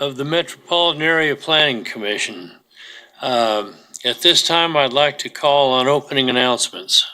of the Metropolitan Area Planning Commission. At this time, I'd like to call on opening announcements.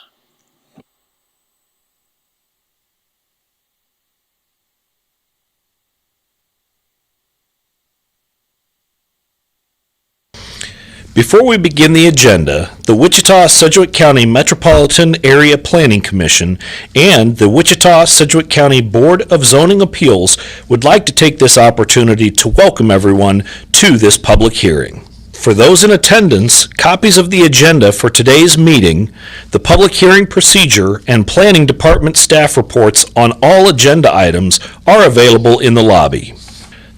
Before we begin the agenda, the Wichita-Sedgwick County Metropolitan Area Planning Commission and the Wichita-Sedgwick County Board of Zoning Appeals would like to take this opportunity to welcome everyone to this public hearing. For those in attendance, copies of the agenda for today's meeting, the public hearing procedure, and Planning Department staff reports on all agenda items are available in the lobby.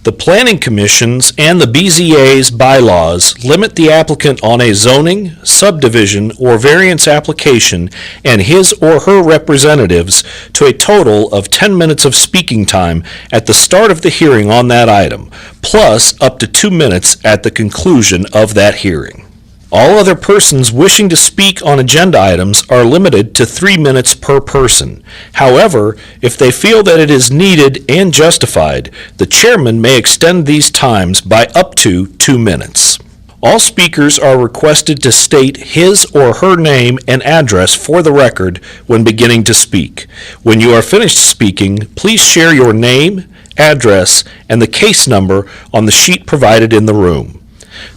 The Planning Commission's and the BZA's bylaws limit the applicant on a zoning, subdivision, or variance application and his or her representatives to a total of 10 minutes of speaking time at the start of the hearing on that item, plus up to 2 minutes at the conclusion of that hearing. All other persons wishing to speak on agenda items are limited to 3 minutes per person. However, if they feel that it is needed and justified, the chairman may extend these times by up to 2 minutes. All speakers are requested to state his or her name and address for the record when beginning to speak. When you are finished speaking, please share your name, address, and the case number on the sheet provided in the room.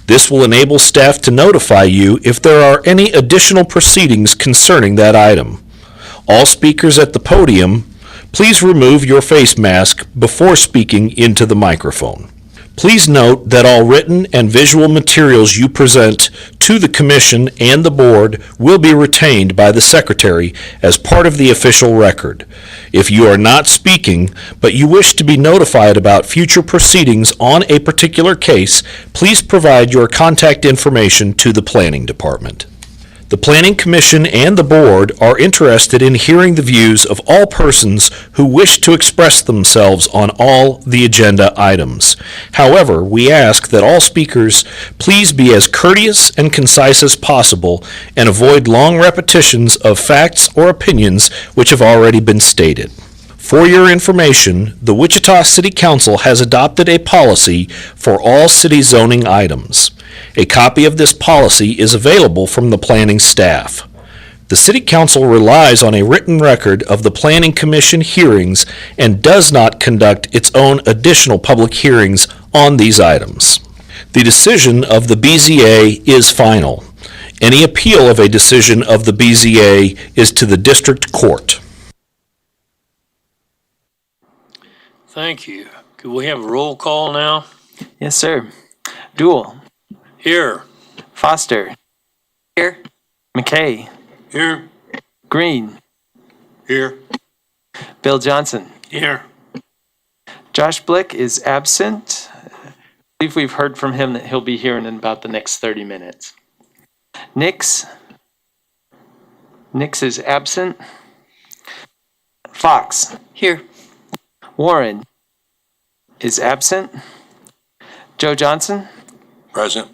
This will enable staff to notify you if there are any additional proceedings concerning that item. All speakers at the podium, please remove your face mask before speaking into the microphone. Please note that all written and visual materials you present to the Commission and the Board will be retained by the Secretary as part of the official record. If you are not speaking, but you wish to be notified about future proceedings on a particular case, please provide your contact information to the Planning Department. The Planning Commission and the Board are interested in hearing the views of all persons who wish to express themselves on all the agenda items. However, we ask that all speakers please be as courteous and concise as possible and avoid long repetitions of facts or opinions which have already been stated. For your information, the Wichita City Council has adopted a policy for all city zoning items. A copy of this policy is available from the planning staff. The City Council relies on a written record of the Planning Commission hearings and does not conduct its own additional public hearings on these items. The decision of the BZA is final. Any appeal of a decision of the BZA is to the district court. Thank you. Could we have a roll call now? Yes, sir. Duell. Here. Foster. Here. McKay. Here. Green. Here. Bill Johnson. Here. Josh Blick is absent. I believe we've heard from him that he'll be here in about the next 30 minutes. Nix is absent. Fox. Here. Warren is absent. Joe Johnson. Present.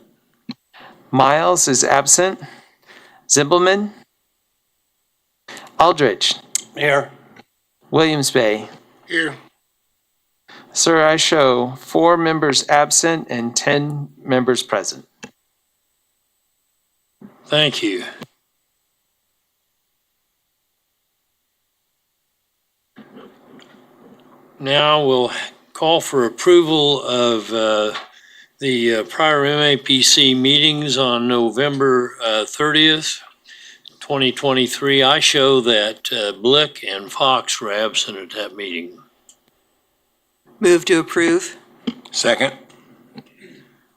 Miles is absent. Zimbelman. Aldrich. Here. Williams Bay. Here. Sir, I show 4 members absent and 10 members present. Thank you. Now we'll call for approval of the prior MAPC meetings on November 30th, 2023. I show that Blick and Fox were absent at that meeting. Move to approve. Second.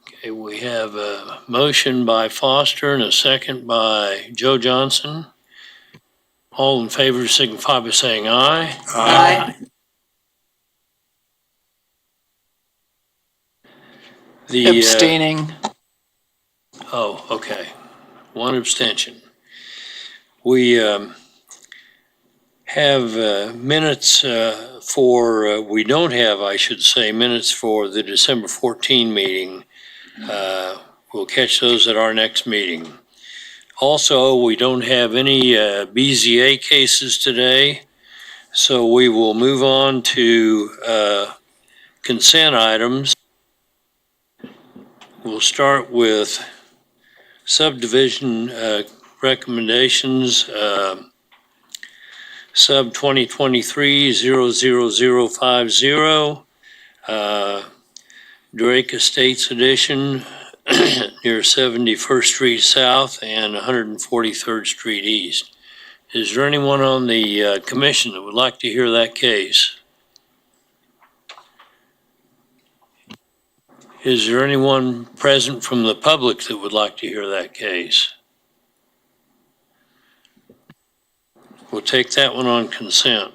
Okay, we have a motion by Foster and a second by Joe Johnson. All in favor signify by saying aye. Aye. The, Abstaining. Oh, okay. One abstention. We have minutes we don't have, I should say, minutes for the December 14 meeting. We'll catch those at our next meeting. Also, we don't have any BZA cases today, so we will move on to consent items. We'll start with subdivision recommendations. Sub 2023-00050, Drake Estates Edition near 71st Street South and 143rd Street East. Is there anyone on the commission that would like to hear that case? Is there anyone present from the public that would like to hear that case? We'll take that one on consent.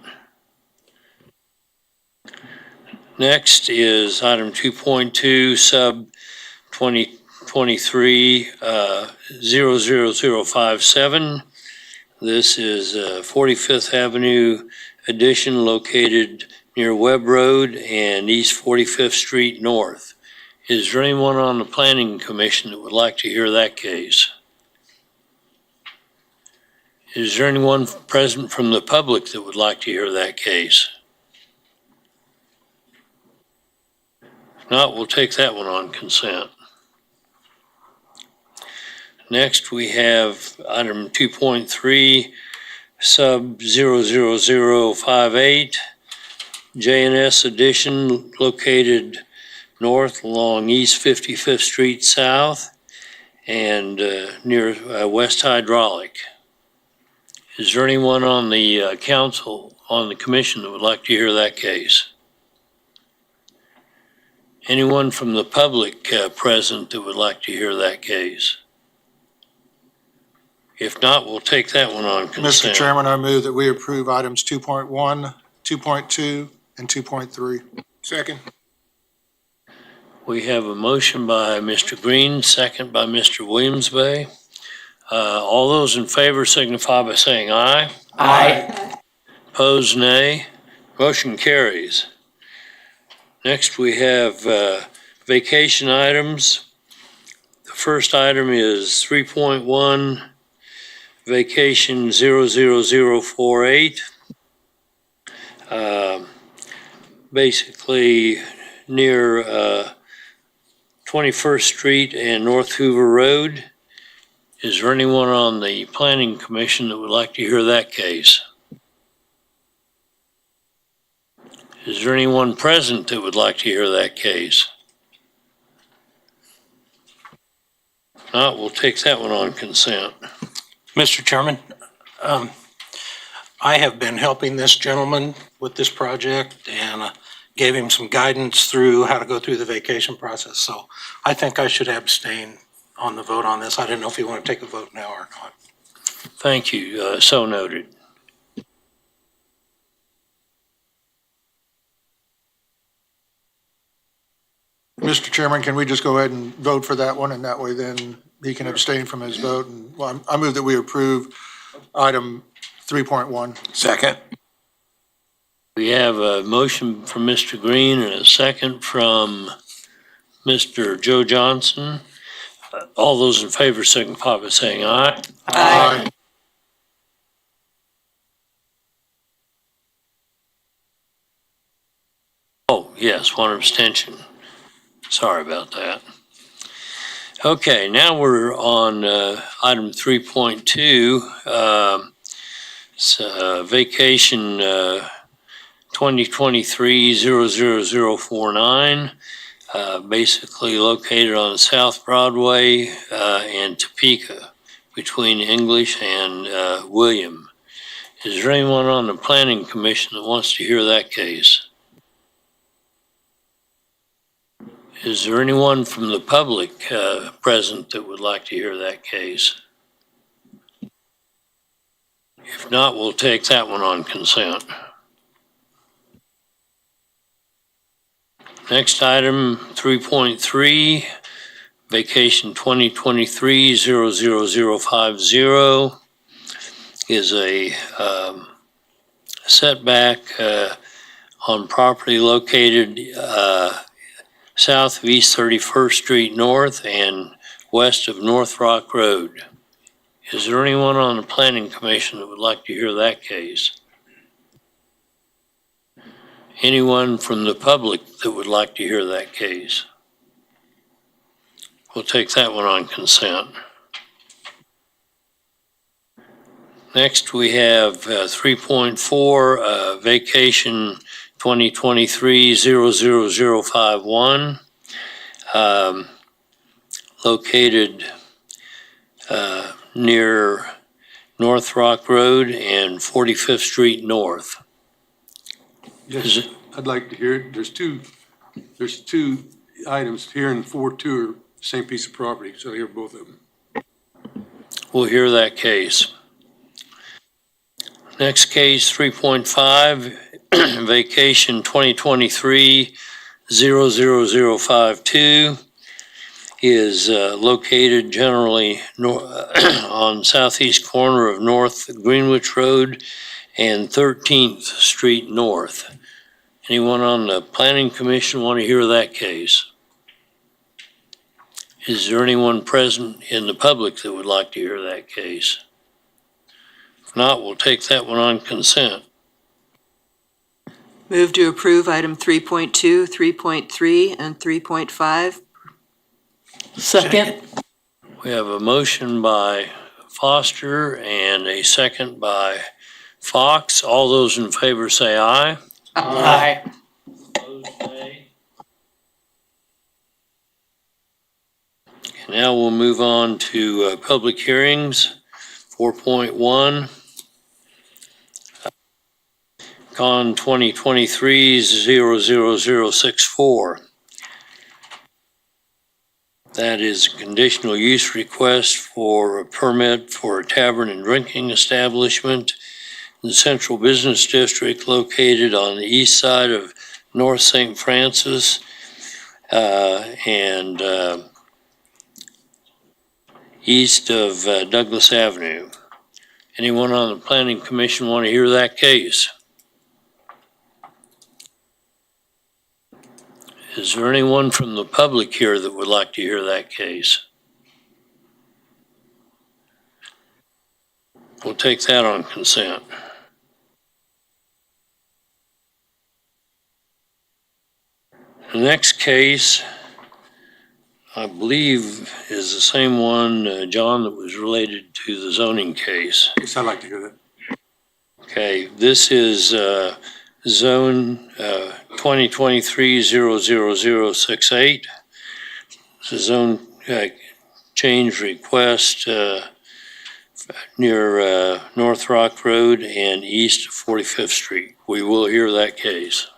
Next is item 2.2, sub 2023-00057. This is 45th Avenue addition located near Webb Road and East 45th Street North. Is there anyone on the Planning Commission that would like to hear that case? Is there anyone present from the public that would like to hear that case? If not, we'll take that one on consent. Next, we have item 2.3, sub 00058, J&S Edition located north along East 55th Street South and near West Hydraulic. Is there anyone on the council, on the commission that would like to hear that case? Anyone from the public present that would like to hear that case? If not, we'll take that one on consent. Mr. Chairman, I move that we approve items 2.1, 2.2, and 2.3. Second. We have a motion by Mr. Green, second by Mr. Williams-Bay. All those in favor signify by saying aye. Aye. Opposed, nay. Motion carries. Next, we have vacation items. The first item is 3.1, vacation 00048. Basically near 21st Street and North Hoover Road. Is there anyone on the Planning Commission that would like to hear that case? Is there anyone present that would like to hear that case? If not, we'll take that one on consent. Mr. Chairman, I have been helping this gentleman with this project and gave him some guidance through how to go through the vacation process. So I think I should abstain on the vote on this. I didn't know if you want to take a vote now or not. Thank you. So noted. Mr. Chairman, can we just go ahead and vote for that one, and that way then he can abstain from his vote? And well, I move that we approve item 3.1. Second. We have a motion from Mr. Green and a second from Mr. Joe Johnson. All those in favor signify by saying aye. Aye. Oh, yes, one abstention. Sorry about that. Okay, now we're on item 3.2. It's vacation 2023-00049, basically located on South Broadway and Topeka between English and William. Is there anyone on the Planning Commission that wants to hear that case? Is there anyone from the public present that would like to hear that case? If not, we'll take that one on consent. Next item, 3.3, vacation 2023-00050 is a setback on property located south of East 31st Street North and west of North Rock Road. Is there anyone on the Planning Commission that would like to hear that case? Anyone from the public that would like to hear that case? We'll take that one on consent. Next, we have 3.4, vacation 2023-00051, located near North Rock Road and 45th Street North. Yes, I'd like to hear it. There's two items here, and 4.2 are same piece of property, so I hear both of them. We'll hear that case. Next case, 3.5, vacation 2023-00052, is located generally on southeast corner of North Greenwich Road and 13th Street North. Anyone on the Planning Commission want to hear that case? Is there anyone present in the public that would like to hear that case? If not, we'll take that one on consent. Move to approve item 3.2, 3.3, and 3.5. Second. We have a motion by Foster and a second by Fox. All those in favor say aye. Aye. Opposed, nay. Now we'll move on to public hearings. 4.1. Con 2023-00064. That is a conditional use request for a permit for a tavern and drinking establishment in the Central Business District located on the east side of North St. Francis and east of Douglas Avenue. Anyone on the Planning Commission want to hear that case? Is there anyone from the public here that would like to hear that case? We'll take that on consent. The next case, I believe, is the same one, John, that was related to the zoning case. Yes, I'd like to hear that. Okay, this is zone 2023-00068. It's a zone change request near North Rock Road and east of 45th Street. We will hear that case.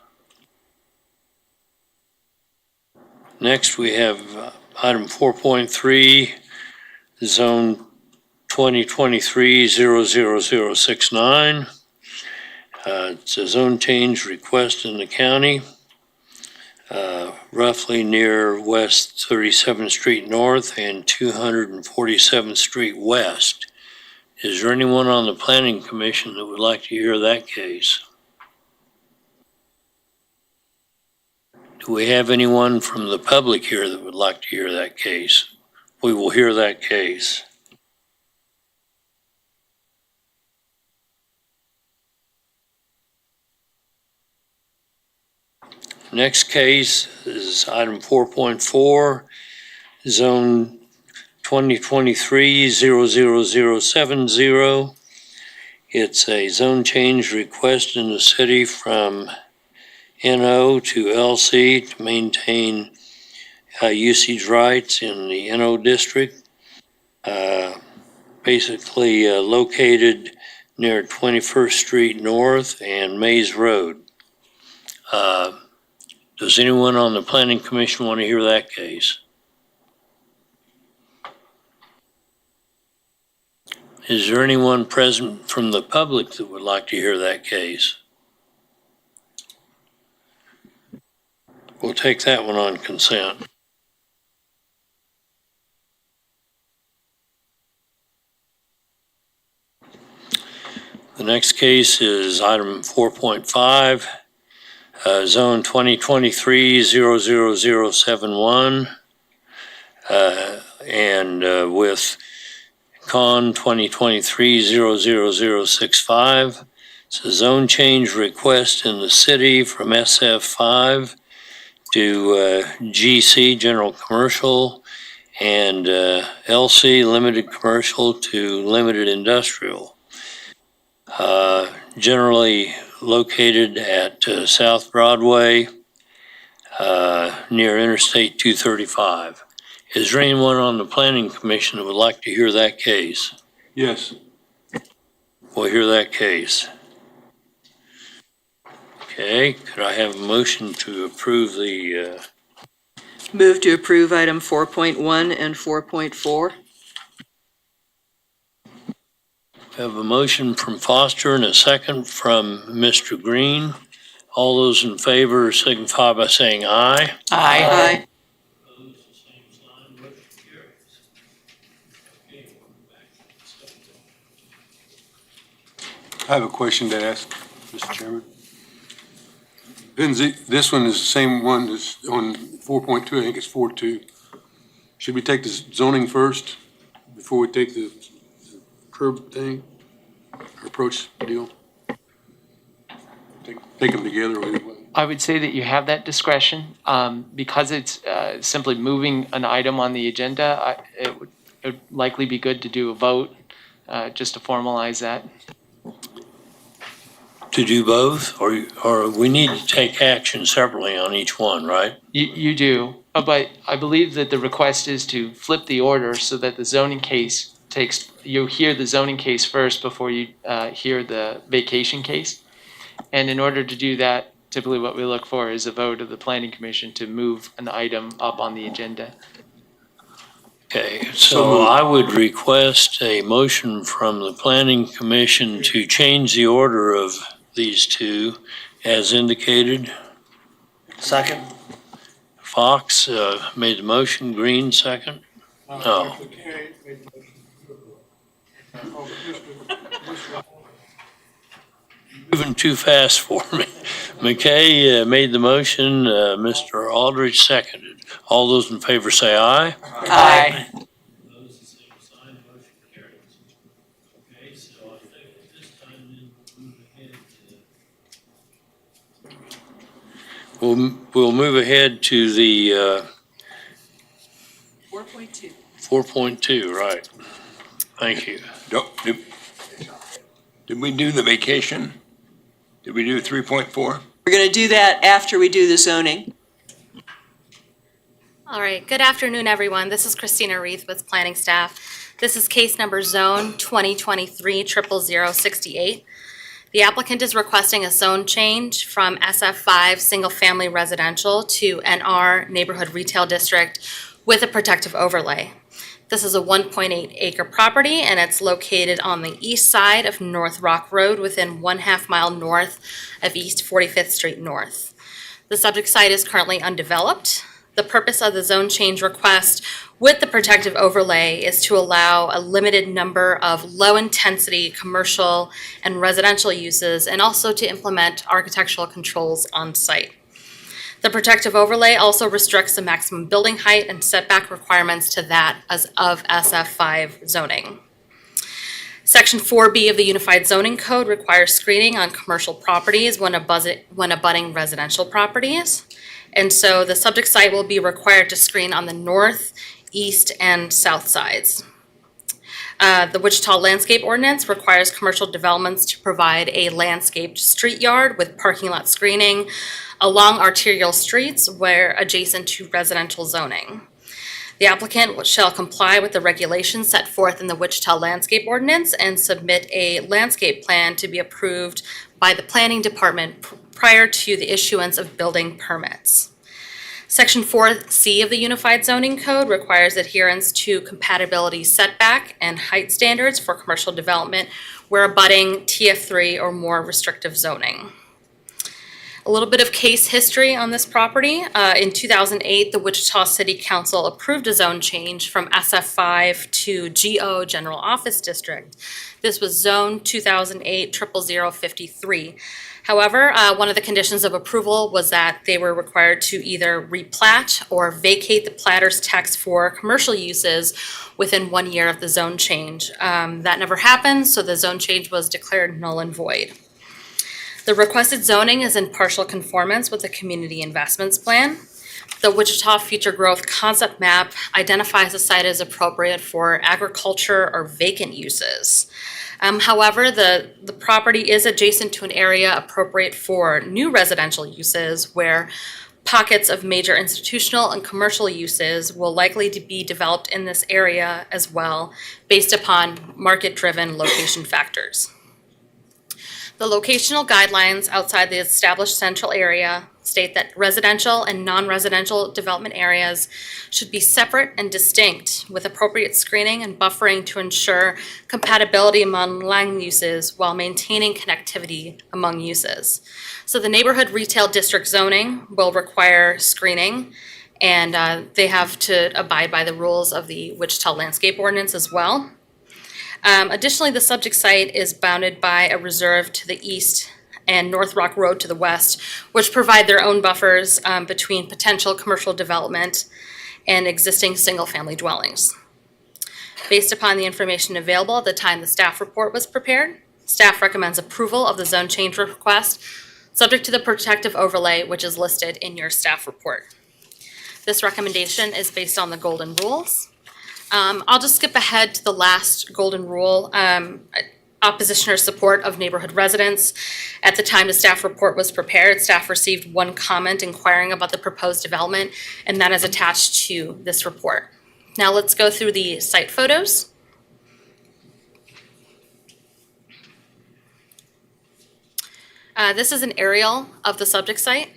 Next, we have item 4.3, zone 2023-00069. It's a zone change request in the county, roughly near West 37th Street North and 247th Street West. Is there anyone on the Planning Commission that would like to hear that case? Do we have anyone from the public here that would like to hear that case? We will hear that case. Next case is item 4.4, zone 2023-00070. It's a zone change request in the city from NO to LC to maintain usage rights in the NO district. Basically located near 21st Street North and Mays Road. Does anyone on the Planning Commission want to hear that case? Is there anyone present from the public that would like to hear that case? We'll take that one on consent. The next case is item 4.5, zone 2023-00071, and with Con 2023-00065. It's a zone change request in the city from SF5 to GC, General Commercial, and LC Limited Commercial to Limited Industrial. Generally located at South Broadway, near Interstate 235. Is there anyone on the Planning Commission that would like to hear that case? Yes. We'll hear that case. Okay, could I have a motion to approve the, Move to approve item 4.1 and 4.4. have a motion from Foster and a second from Mr. Green. All those in favor signify by saying aye. Aye. I have a question to ask, Mr. Chairman. This one is the same one as on 4.2, I think it's 4.2. Should we take the zoning first before we take the curb thing, or approach deal? Take them together or either way. I would say that you have that discretion. Because it's simply moving an item on the agenda, it would likely be good to do a vote, just to formalize that. To do both, or we need to take action separately on each one, right? You do, but I believe that the request is to flip the order so that the zoning case you hear the zoning case first before you hear the vacation case. And in order to do that, typically what we look for is a vote of the Planning Commission to move an item up on the agenda. Okay, so I would request a motion from the Planning Commission to change the order of these two as indicated. Second. Fox made the motion, Green second. No. Moving too fast for me. McKay made the motion, Mr. Aldridge seconded. All those in favor say aye. Aye. Those the same sign, motion carries. Okay, so I think at this time then we'll move ahead to. We'll move ahead to the 4.2. 4.2, right. Thank you. Did we do the vacation? Did we do 3.4? We're going to do that after we do the zoning. All right, good afternoon, everyone. This is Christina Reith with planning staff. This is case number zone 2023-00068. The applicant is requesting a zone change from SF5 single-family residential to NR neighborhood retail district with a protective overlay. This is a 1.8 acre property and it's located on the east side of North Rock Road within 1/2 mile north of East 45th Street North. The subject site is currently undeveloped. The purpose of the zone change request with the protective overlay is to allow a limited number of low-intensity commercial and residential uses and also to implement architectural controls on site. The protective overlay also restricts the maximum building height and setback requirements to that of SF5 zoning. Section 4B of the Unified Zoning Code requires screening on commercial properties when abutting residential properties. And so the subject site will be required to screen on the north, east, and south sides. The Wichita Landscape Ordinance requires commercial developments to provide a landscaped street yard with parking lot screening along arterial streets where adjacent to residential zoning. The applicant shall comply with the regulations set forth in the Wichita Landscape Ordinance and submit a landscape plan to be approved by the Planning Department prior to the issuance of building permits. Section 4C of the Unified Zoning Code requires adherence to compatibility setback and height standards for commercial development where abutting TF3 or more restrictive zoning. A little bit of case history on this property. In 2008, the Wichita City Council approved a zone change from SF5 to GO General Office District. This was Zone 2008-00053. However, one of the conditions of approval was that they were required to either replat or vacate the platter's text for commercial uses within 1 year of the zone change. That never happened, so the zone change was declared null and void. The requested zoning is in partial conformance with the Community Investments Plan. The Wichita Future Growth Concept Map identifies the site as appropriate for agriculture or vacant uses. However, the property is adjacent to an area appropriate for new residential uses where pockets of major institutional and commercial uses will likely to be developed in this area as well, based upon market-driven location factors. The locational guidelines outside the established central area state that residential and non-residential development areas should be separate and distinct with appropriate screening and buffering to ensure compatibility among land uses while maintaining connectivity among uses. So the neighborhood retail district zoning will require screening, and they have to abide by the rules of the Wichita Landscape Ordinance as well. Additionally, the subject site is bounded by a reserve to the east and North Rock Road to the west, which provide their own buffers between potential commercial development and existing single-family dwellings. Based upon the information available at the time the staff report was prepared, staff recommends approval of the zone change request, subject to the protective overlay, which is listed in your staff report. This recommendation is based on the golden rules. I'll just skip ahead to the last golden rule, opposition or support of neighborhood residents. At the time the staff report was prepared, staff received one comment inquiring about the proposed development, and that is attached to this report. Now let's go through the site photos. This is an aerial of the subject site.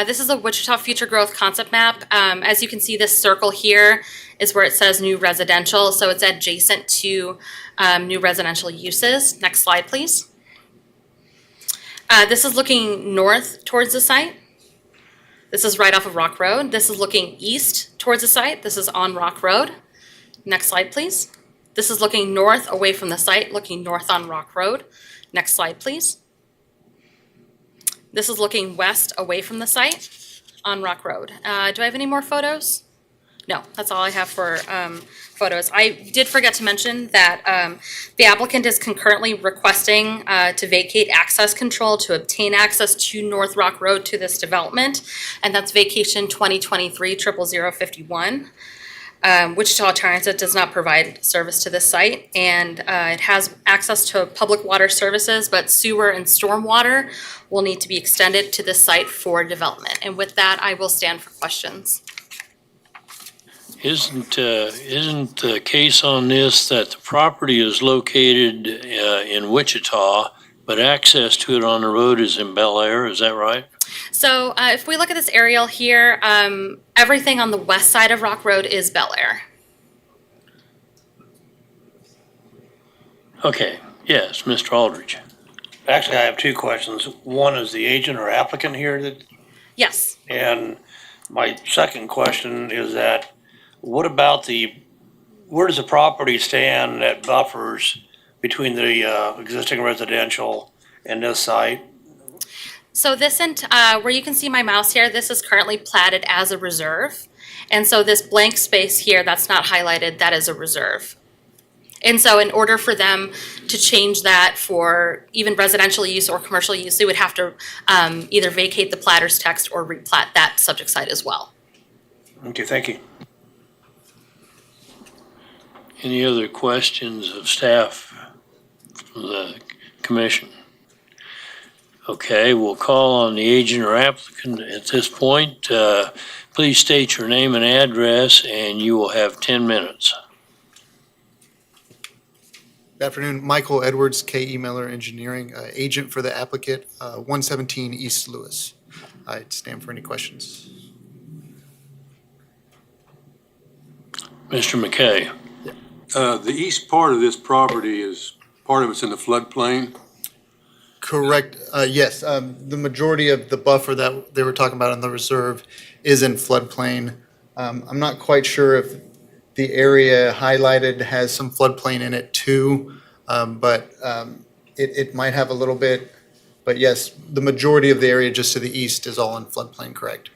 This is a Wichita Future Growth Concept Map. As you can see, this circle here is where it says new residential, so it's adjacent to new residential uses. Next slide, please. This is looking north towards the site. This is right off of Rock Road. This is looking east towards the site. This is on Rock Road. Next slide, please. This is looking north away from the site, looking north on Rock Road. Next slide, please. This is looking west away from the site on Rock Road. Do I have any more photos? No, that's all I have for photos. I did forget to mention that the applicant is concurrently requesting to vacate access control to obtain access to North Rock Road to this development, and that's vacation 2023-00051. Wichita Transit does not provide service to this site, and it has access to public water services, but sewer and stormwater will need to be extended to this site for development. And with that, I will stand for questions. Isn't the case on this that the property is located in Wichita, but access to it on the road is in Bel Air, is that right? So if we look at this aerial here, everything on the west side of Rock Road is Bel Air. Okay, yes, Mr. Aldridge. Actually, I have two questions. One is the agent or applicant here Yes. and my second question is that what about where does the property stand that buffers between the existing residential and this site? So this, where you can see my mouse here, this is currently platted as a reserve. And so this blank space here that's not highlighted, that is a reserve. And so in order for them to change that for even residential use or commercial use, they would have to either vacate the platter's text or replat that subject site as well. Okay, thank you. Any other questions of staff from the commission? Okay, we'll call on the agent or applicant at this point. Please state your name and address, and you will have 10 minutes. Good afternoon, Michael Edwards, K.E. Miller Engineering, agent for the applicant, 117 East Lewis. I stand for any questions. Mr. McKay. The east part of this property is, part of it's in the floodplain. Correct, yes. The majority of the buffer that they were talking about in the reserve is in floodplain. I'm not quite sure if the area highlighted has some floodplain in it too, but it might have a little bit. But yes, the majority of the area just to the east is all in floodplain, correct?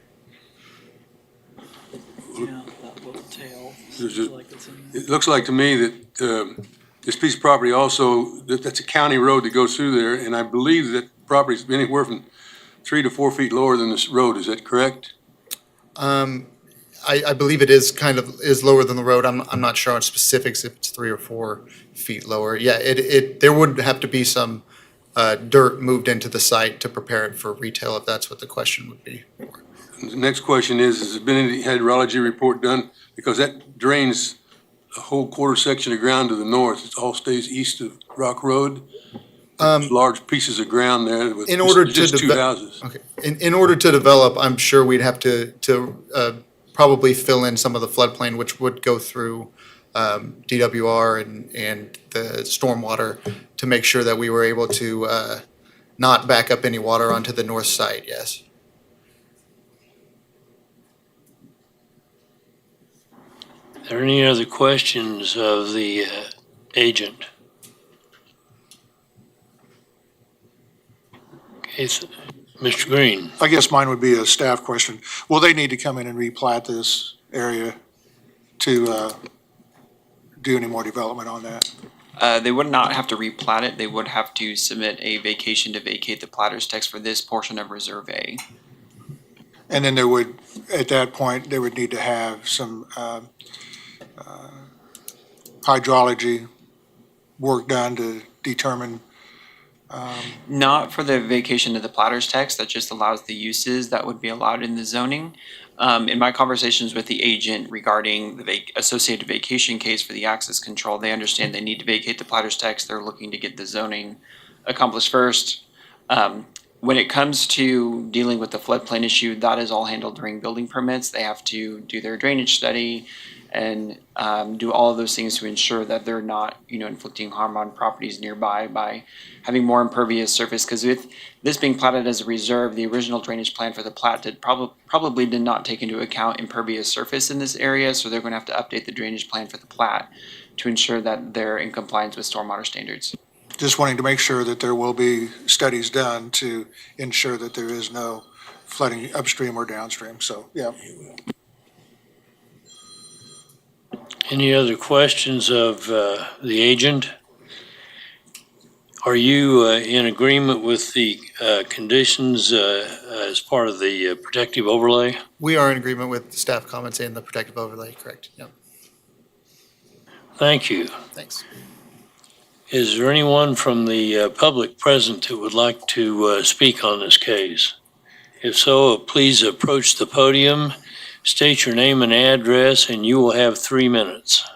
Yeah, that little tail. It looks like to me that this piece of property also, that's a county road that goes through there, and I believe that property's anywhere from 3 to 4 feet lower than this road, is that correct? I believe it is is lower than the road. I'm not sure on specifics if it's 3 or 4 feet lower. Yeah, there would have to be some dirt moved into the site to prepare it for retail, if that's what the question would be. The next question is, has there been any hydrology report done? Because that drains a whole quarter section of ground to the north. It all stays east of Rock Road. There's large pieces of ground there with In order just to two houses. Okay. In order to develop, I'm sure we'd have to probably fill in some of the floodplain, which would go through DWR and the stormwater to make sure that we were able to not back up any water onto the north side, yes. Are there any other questions of the agent? Okay, Mr. Green. I guess mine would be a staff question. Will they need to come in and replat this area to do any more development on that? They would not have to replat it. They would have to submit a vacation to vacate the platter's text for this portion of Reserve A. And then there would, at that point, they would need to have some hydrology work done to determine. Not for the vacation of the platter's text, that just allows the uses that would be allowed in the zoning. In my conversations with the agent regarding the associated vacation case for the access control, they understand they need to vacate the platter's text. They're looking to get the zoning accomplished first. When it comes to dealing with the floodplain issue, that is all handled during building permits. They have to do their drainage study and do all of those things to ensure that they're not, inflicting harm on properties nearby by having more impervious surface. Because with this being platted as a reserve, the original drainage plan for the plat probably did not take into account impervious surface in this area. So they're going to have to update the drainage plan for the plat to ensure that they're in compliance with stormwater standards. Just wanting to make sure that there will be studies done to ensure that there is no flooding upstream or downstream. So, yeah. Any other questions of the agent? Are you in agreement with the conditions as part of the protective overlay? We are in agreement with the staff comments and the protective overlay, correct? Yep. Thank you. Thanks. Is there anyone from the public present that would like to speak on this case? If so, please approach the podium, state your name and address, and you will have 3 minutes.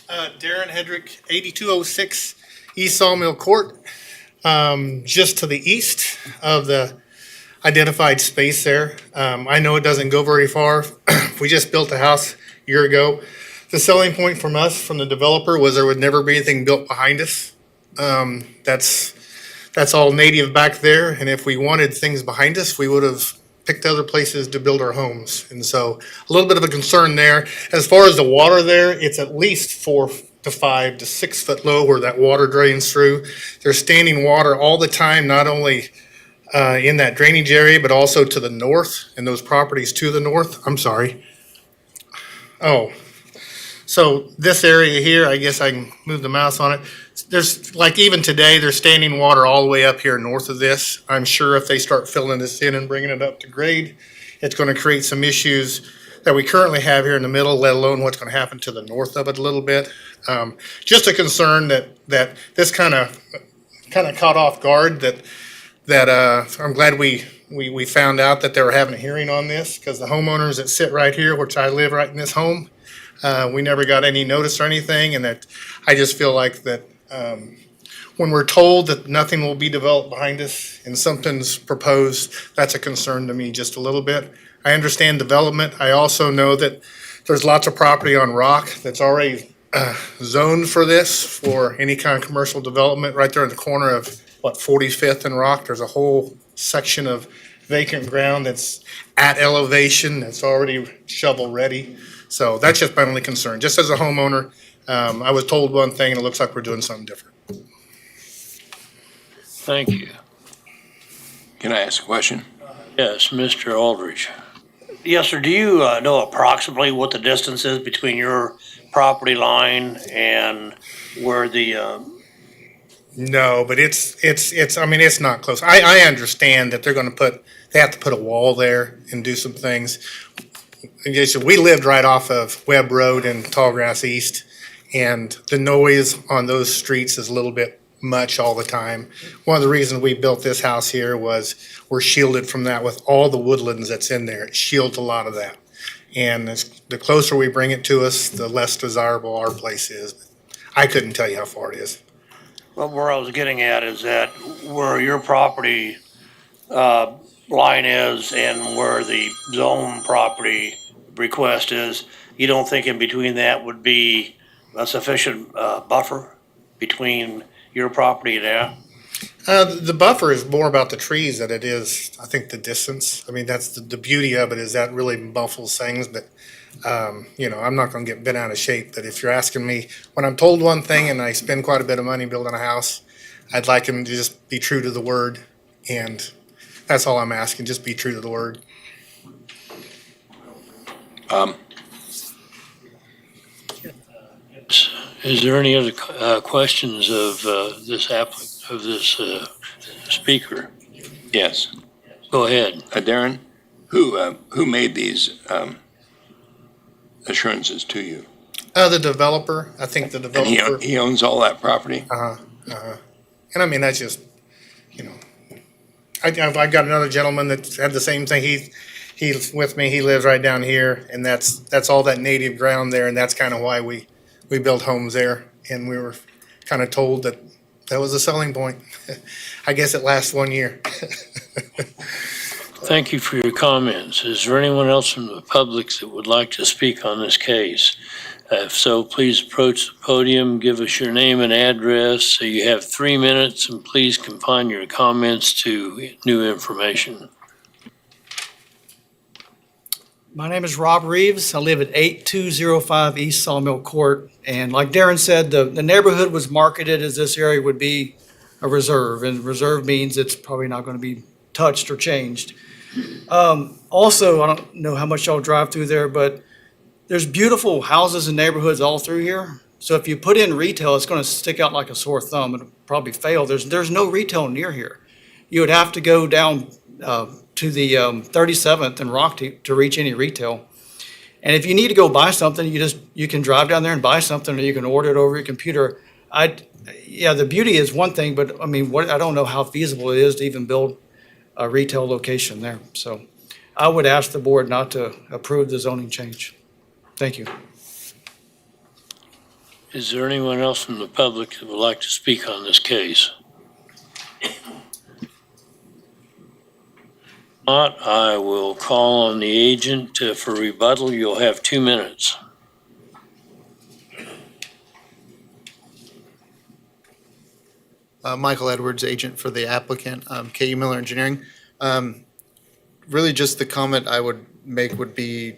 Darren Hedrick, 8206 East Sawmill Court, just to the east of the identified space there. I know it doesn't go very far. We just built a house a year ago. The selling point from us, from the developer, was there would never be anything built behind us. That's all native back there, and if we wanted things behind us, we would have picked other places to build our homes. And so a little bit of a concern there. As far as the water there, it's at least 4 to 5 to 6 foot low where that water drains through. There's standing water all the time, not only in that drainage area, but also to the north and those properties to the north. I'm sorry. Oh, so this area here, I guess I can move the mouse on it. There's, like even today, there's standing water all the way up here north of this. I'm sure if they start filling this in and bringing it up to grade, it's going to create some issues that we currently have here in the middle, let alone what's going to happen to the north of it a little bit. Just a concern that this kind of caught off guard, that I'm glad we found out that they were having a hearing on this, because the homeowners that sit right here, which I live right in this home, we never got any notice or anything, and that I just feel like that when we're told that nothing will be developed behind us and something's proposed, that's a concern to me just a little bit. I understand development. I also know that there's lots of property on Rock that's already zoned for this, for any kind of commercial development. Right there in the corner of 45th and Rock, there's a whole section of vacant ground that's at elevation, that's already shovel ready. So that's just my only concern. Just as a homeowner, I was told one thing and it looks like we're doing something different. Thank you. Can I ask a question? Yes, Mr. Aldridge. Yes, sir. Do you know approximately what the distance is between your property line and where the No, but I mean, it's not close. I understand that they have to put a wall there and do some things. And Jason, we lived right off of Webb Road and Tallgrass East, and the noise on those streets is a little bit much all the time. One of the reasons we built this house here was we're shielded from that with all the woodlands that's in there. It shields a lot of that. And the closer we bring it to us, the less desirable our place is. I couldn't tell you how far it is. Well, where I was getting at is that where your property line is and where the zone property request is, you don't think in between that would be a sufficient buffer between your property and that? The buffer is more about the trees than it is, I think, the distance. I mean, that's the beauty of it, is that really muffles things, but, I'm not gonna get bent out of shape. But if you're asking me, when I'm told one thing and I spend quite a bit of money building a house, I'd like him to just be true to the word, and that's all I'm asking, just be true to the word. Is there any other questions of this speaker? Yes. Go ahead. Darren, who made these assurances to you? The developer, I think the And developer. he owns all that property? And I mean, that's just, I got another gentleman that had the same thing. He's with me. He lives right down here, and that's all that native ground there, and that's kind of why we built homes there. And we were kind of told that was a selling point. I guess it lasts 1 year. Thank you for your comments. Is there anyone else from the public that would like to speak on this case? If so, please approach the podium, give us your name and address. So you have 3 minutes, and please confine your comments to new information. My name is Rob Reeves. I live at 8205 East Sawmill Court. And like Darren said, the neighborhood was marketed as this area would be a reserve. And reserve means it's probably not going to be touched or changed. Also, I don't know how much y'all drive through there, but there's beautiful houses and neighborhoods all through here. So if you put in retail, it's going to stick out like a sore thumb. It'll probably fail. There's no retail near here. You would have to go down to the 37th and Rock to reach any retail. And if you need to go buy something, you can drive down there and buy something, or you can order it over your computer. The beauty is one thing, but I mean, I don't know how feasible it is to even build a retail location there. So I would ask the board not to approve the zoning change. Thank you. Is there anyone else from the public that would like to speak on this case? Not, I will call on the agent for rebuttal. You'll have 2 minutes. Michael Edwards, agent for the applicant, KU Miller Engineering. Really just the comment I would make would be,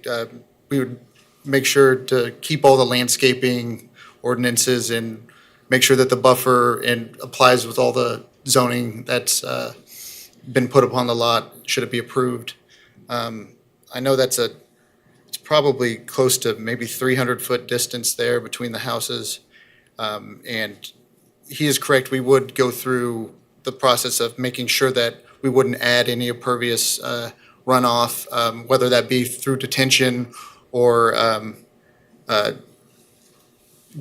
we would make sure to keep all the landscaping ordinances and make sure that the buffer and applies with all the zoning that's been put upon the lot, should it be approved. I know it's probably close to maybe 300-foot distance there between the houses. And he is correct, we would go through the process of making sure that we wouldn't add any impervious runoff, whether that be through detention or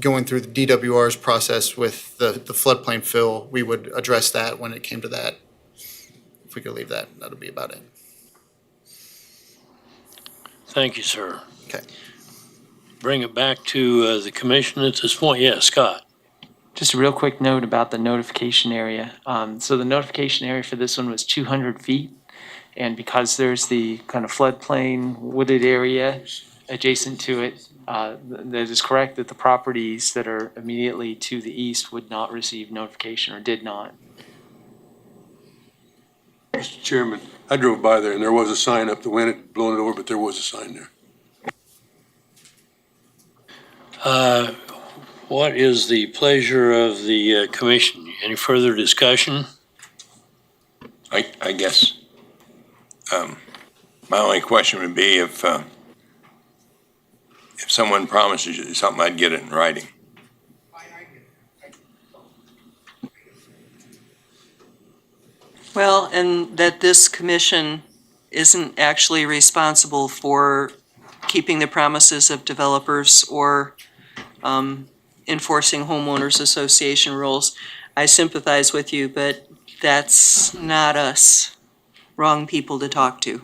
going through the DWR's process with the floodplain fill. We would address that when it came to that. If we could leave that, that'll be about it. Thank you, sir. Okay. Bring it back to the commission at this point. Yes, Scott. Just a real quick note about the notification area. So the notification area for this one was 200 feet. And because there's the kind of floodplain wooded area adjacent to it, that is correct that the properties that are immediately to the east would not receive notification, or did not. Mr. Chairman, I drove by there and there was a sign up. The wind had blown it over, but there was a sign there. What is the pleasure of the commission? Any further discussion? I guess my only question would be if someone promises you something, I'd get it in writing. Well, and that this commission isn't actually responsible for keeping the promises of developers or enforcing homeowners association rules. I sympathize with you, but that's not us. Wrong people to talk to.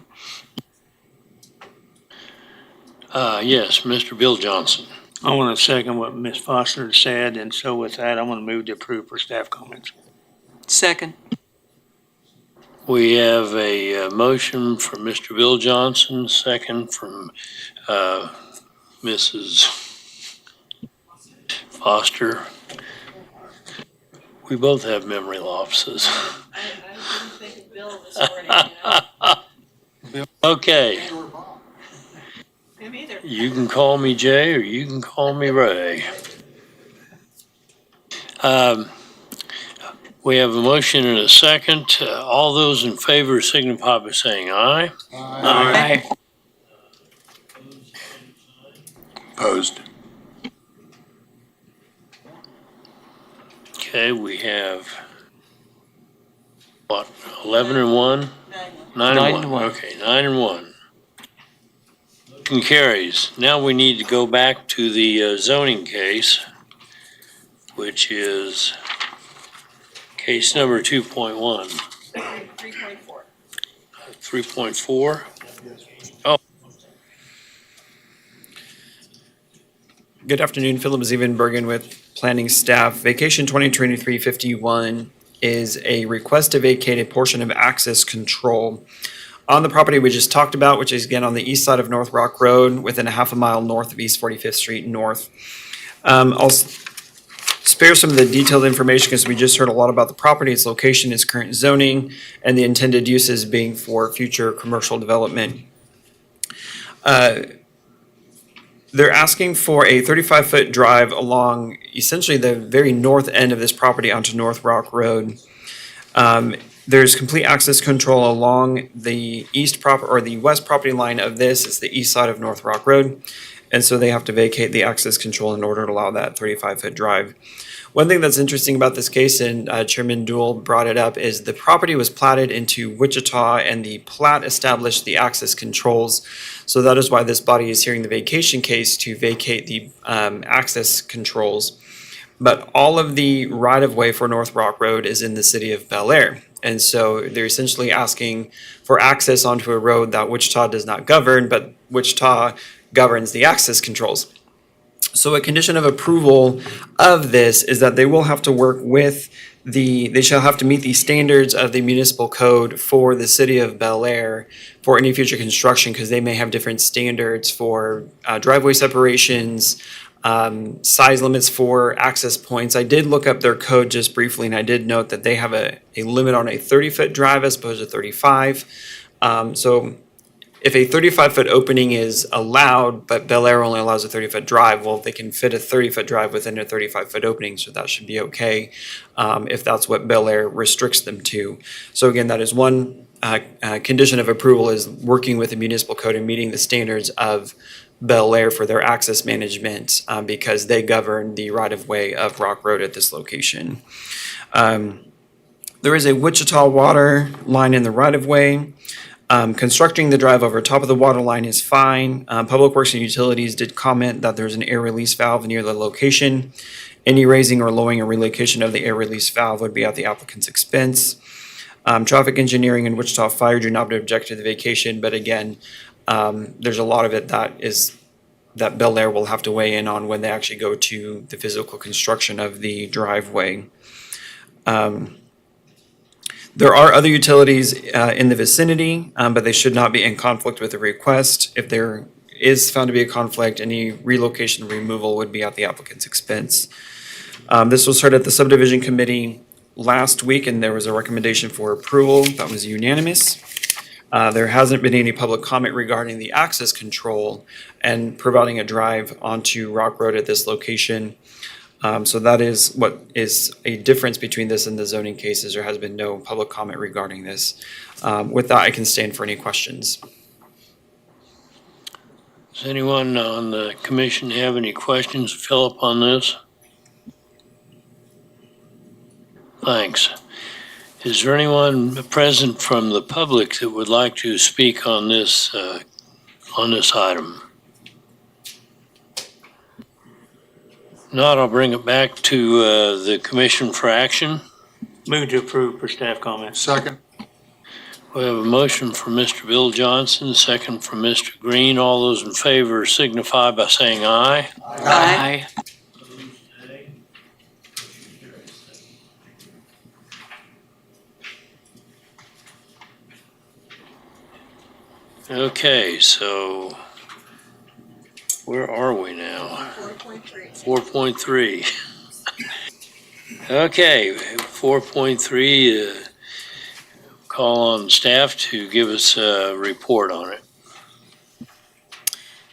Yes, Mr. Bill Johnson. I want to second what Ms. Foster said, and so with that, I want to move to approve for staff comments. Second. We have a motion from Mr. Bill Johnson, second from Mrs. Foster. We both have memory lapses. Okay. You can call me Jay or you can call me Ray. We have a motion and a second. All those in favor signify by saying aye. Aye. Opposed. Okay, we have, what, 11 and 1? 9 and 1. Okay, 9 and 1. Motion carries. Now we need to go back to the zoning case, which is case number 2.1. 3.4. 3.4? Good afternoon, Philip Zievenbergen with Planning Staff. Vacation 2023-51 is a request to vacate a portion of access control on the property we just talked about, which is again on the east side of North Rock Road, within a half a mile north of East 45th Street North. I'll spare some of the detailed information because we just heard a lot about the property, its location, its current zoning, and the intended uses being for future commercial development. They're asking for a 35-foot drive along essentially the very north end of this property onto North Rock Road. There's complete access control along the west property line of this. It's the east side of North Rock Road. And so they have to vacate the access control in order to allow that 35-foot drive. One thing that's interesting about this case, and Chairman Dool brought it up, is the property was platted into Wichita and the plat established the access controls. So that is why this body is hearing the vacation case to vacate the access controls. But all of the right-of-way for North Rock Road is in the city of Bel Air. And so they're essentially asking for access onto a road that Wichita does not govern, but Wichita governs the access controls. So a condition of approval of this is that they will have to work with they shall have to meet the standards of the municipal code for the city of Bel Air for any future construction, because they may have different standards for driveway separations, size limits for access points. I did look up their code just briefly, and I did note that they have a limit on a 30-foot drive as opposed to 35. So if a 35-foot opening is allowed, but Bel Air only allows a 30-foot drive, well, they can fit a 30-foot drive within a 35-foot opening, so that should be okay if that's what Bel Air restricts them to. So again, that is one condition of approval, is working with the municipal code and meeting the standards of Bel Air for their access management, because they govern the right-of-way of Rock Road at this location. There is a Wichita water line in the right-of-way. Constructing the drive over top of the water line is fine. Public Works and Utilities did comment that there's an air release valve near the location. Any raising or lowering or relocation of the air release valve would be at the applicant's expense. Traffic Engineering and Wichita Fire do not object to the vacation, but again, there's a lot of it that Bel Air will have to weigh in on when they actually go to the physical construction of the driveway. There are other utilities in the vicinity, but they should not be in conflict with the request. If there is found to be a conflict, any relocation or removal would be at the applicant's expense. This was heard at the subdivision committee last week, and there was a recommendation for approval that was unanimous. There hasn't been any public comment regarding the access control and providing a drive onto Rock Road at this location. So that is what is a difference between this and the zoning cases. There has been no public comment regarding this. With that, I can stand for any questions. Does anyone on the commission have any questions, Philip, on this? Thanks. Is there anyone present from the public that would like to speak on this item? Not, I'll bring it back to the commission for action. Move to approve for staff comments. Second. We have a motion from Mr. Bill Johnson, second from Mr. Green. All those in favor signify by saying aye. Aye. Okay, so where are we now? 4.3. Okay, 4.3, call on staff to give us a report on it.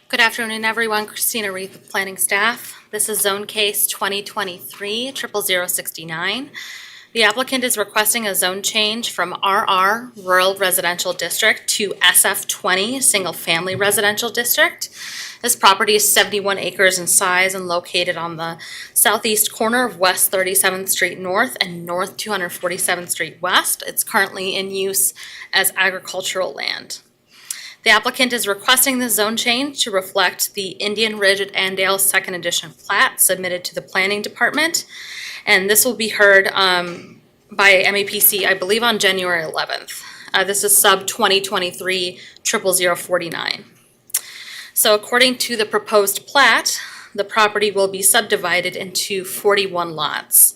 Good afternoon, everyone. Christina Reed with Planning Staff. This is Zone Case 2023-00069. The applicant is requesting a zone change from RR Rural Residential District to SF20 Single Family Residential District. This property is 71 acres in size and located on the southeast corner of West 37th Street North and North 247th Street West. It's currently in use as agricultural land. The applicant is requesting the zone change to reflect the Indian Ridge at Andale Second Edition plat submitted to the Planning Department. And this will be heard by MAPC, I believe, on January 11th. This is sub 2023-00049. So according to the proposed plat, the property will be subdivided into 41 lots.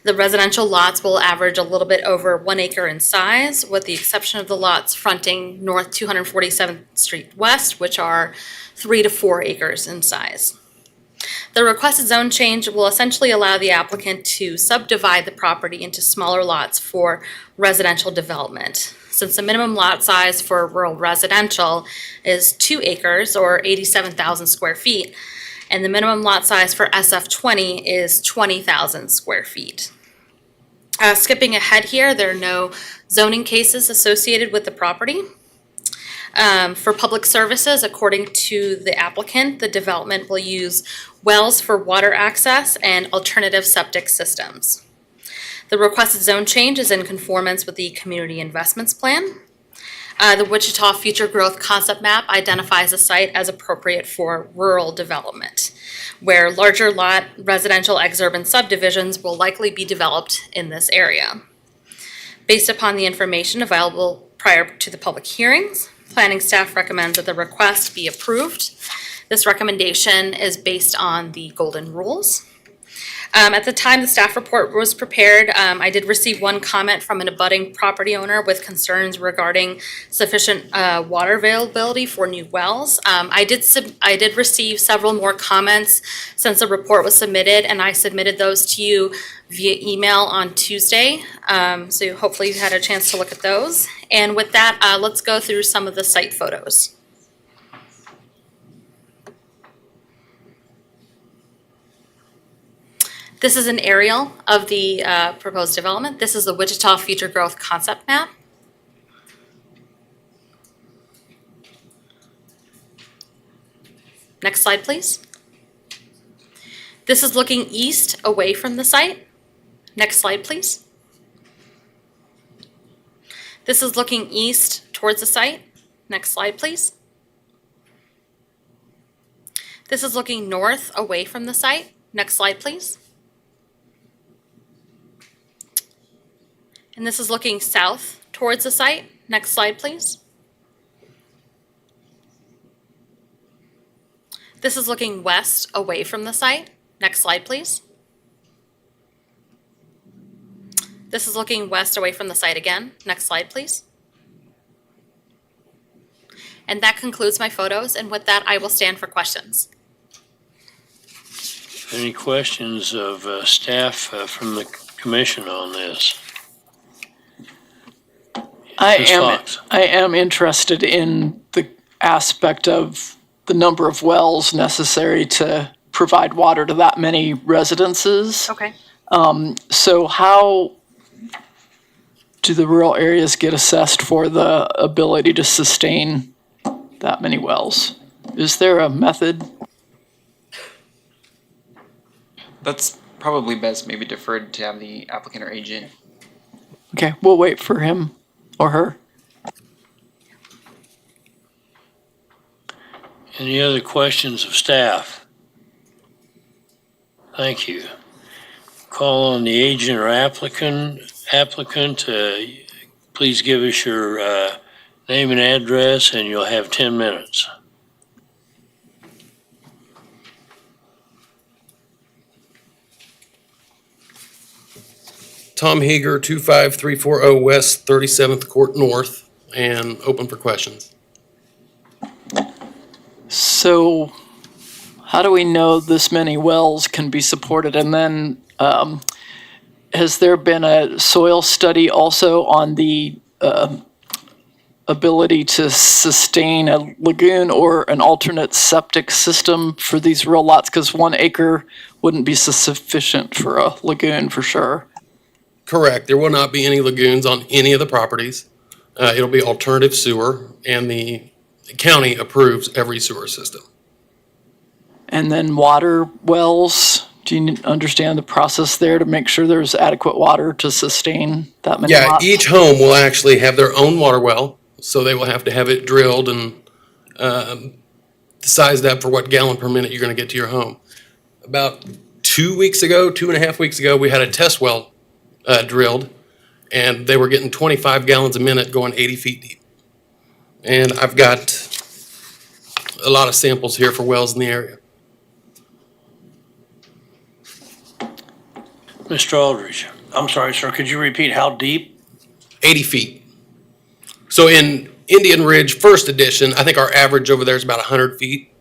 The residential lots will average a little bit over 1 acre in size, with the exception of the lots fronting North 247th Street West, which are 3 to 4 acres in size. The requested zone change will essentially allow the applicant to subdivide the property into smaller lots for residential development. Since the minimum lot size for rural residential is 2 acres or 87,000 square feet, and the minimum lot size for SF20 is 20,000 square feet. Skipping ahead here, there are no zoning cases associated with the property. For public services, according to the applicant, the development will use wells for water access and alternative septic systems. The requested zone change is in conformance with the Community Investments Plan. The Wichita Future Growth Concept Map identifies a site as appropriate for rural development, where larger lot residential exurban subdivisions will likely be developed in this area. Based upon the information available prior to the public hearings, planning staff recommends that the request be approved. This recommendation is based on the golden rules. At the time the staff report was prepared, I did receive one comment from an abutting property owner with concerns regarding sufficient water availability for new wells. I did receive several more comments since the report was submitted, and I submitted those to you via email on Tuesday. So hopefully you had a chance to look at those. And with that, let's go through some of the site photos. This is an aerial of the proposed development. This is the Wichita Future Growth Concept Map. Next slide, please. This is looking east away from the site. Next slide, please. This is looking east towards the site. Next slide, please. This is looking north away from the site. Next slide, please. And this is looking south towards the site. Next slide, please. This is looking west away from the site. Next slide, please. This is looking west away from the site again. Next slide, please. And that concludes my photos, and with that, I will stand for questions. Any questions of staff from the commission on this? I am interested in the aspect of the number of wells necessary to provide water to that many residences. Okay. So how do the rural areas get assessed for the ability to sustain that many wells? Is there a method? That's probably best maybe deferred to have the applicant or agent Okay, we'll wait for him or her. Any other questions of staff? Thank you. Call on the agent or applicant. Please give us your name and address, and you'll have 10 minutes. Tom Hager, 25340 West 37th Court North, and open for questions. So how do we know this many wells can be supported? And then has there been a soil study also on the ability to sustain a lagoon or an alternate septic system for these rural lots? Because 1 acre wouldn't be sufficient for a lagoon for sure. Correct. There will not be any lagoons on any of the properties. It'll be alternative sewer, and the county approves every sewer system. And then water wells, do you understand the process there to make sure there's adequate water to sustain that many Yeah, lots? each home will actually have their own water well, so they will have to have it drilled and sized up for what gallon per minute you're going to get to your home. About 2 weeks ago, 2.5 weeks ago, we had a test well drilled, and they were getting 25 gallons a minute going 80 feet deep. And I've got a lot of samples here for wells in the area. Mr. Aldridge. I'm sorry, sir, could you repeat how deep? 80 feet. So in Indian Ridge First Edition, I think our average over there is about 100 feet.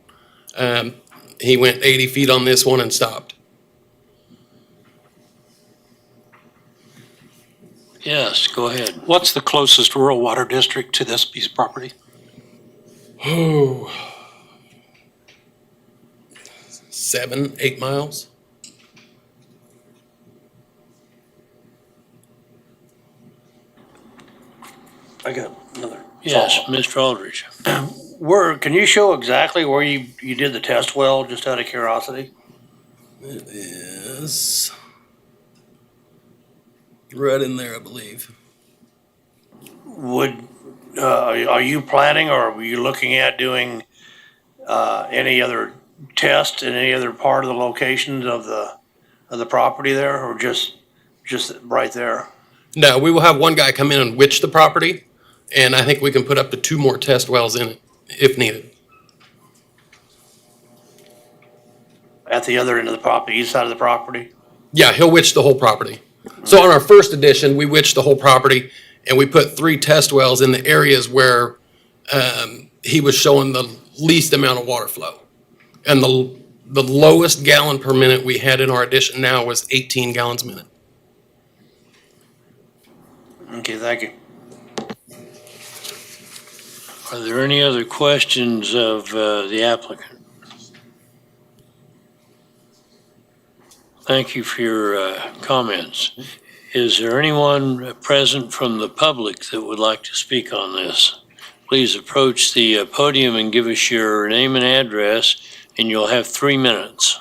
He went 80 feet on this one and stopped. Yes, go ahead. What's the closest rural water district to this piece of property? Oh, 7, 8 miles. I got another. Yes, Mr. Aldridge. Can you show exactly where you did the test well, just out of curiosity? It is right in there, I believe. Are you planning, or were you looking at doing any other test in any other part of the locations of the property there, or just right there? No, we will have one guy come in and witch the property, and I think we can put up to 2 more test wells in it if needed. At the other end of the property, east side of the property? Yeah, he'll witch the whole property. So on our first edition, we witched the whole property, and we put 3 test wells in the areas where he was showing the least amount of water flow. And the lowest gallon per minute we had in our edition now was 18 gallons a minute. Okay, thank you. Are there any other questions of the applicant? Thank you for your comments. Is there anyone present from the public that would like to speak on this? Please approach the podium and give us your name and address, and you'll have 3 minutes.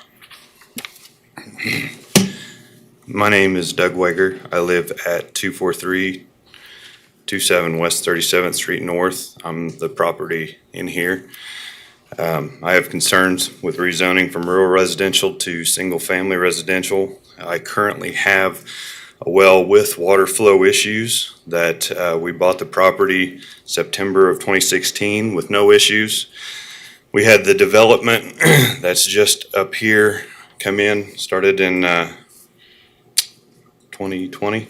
My name is Doug Weger. I live at 24327 West 37th Street North. I'm the property in here. I have concerns with rezoning from rural residential to single-family residential. I currently have a well with water flow issues that we bought the property September of 2016 with no issues. We had the development that's just up here come in, started in 2020.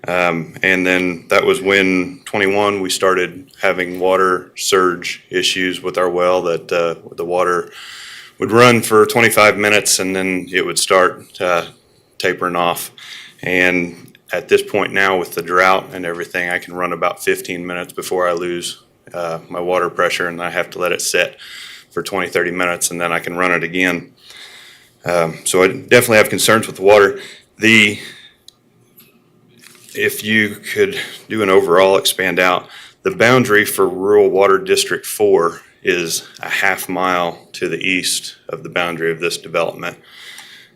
And then that was when 21 we started having water surge issues with our well, that the water would run for 25 minutes and then it would start tapering off. And at this point now, with the drought and everything, I can run about 15 minutes before I lose my water pressure, and I have to let it sit for 20-30 minutes and then I can run it again. So I definitely have concerns with the water. If you could do an overall expand out, the boundary for Rural Water District 4 is a half mile to the east of the boundary of this development.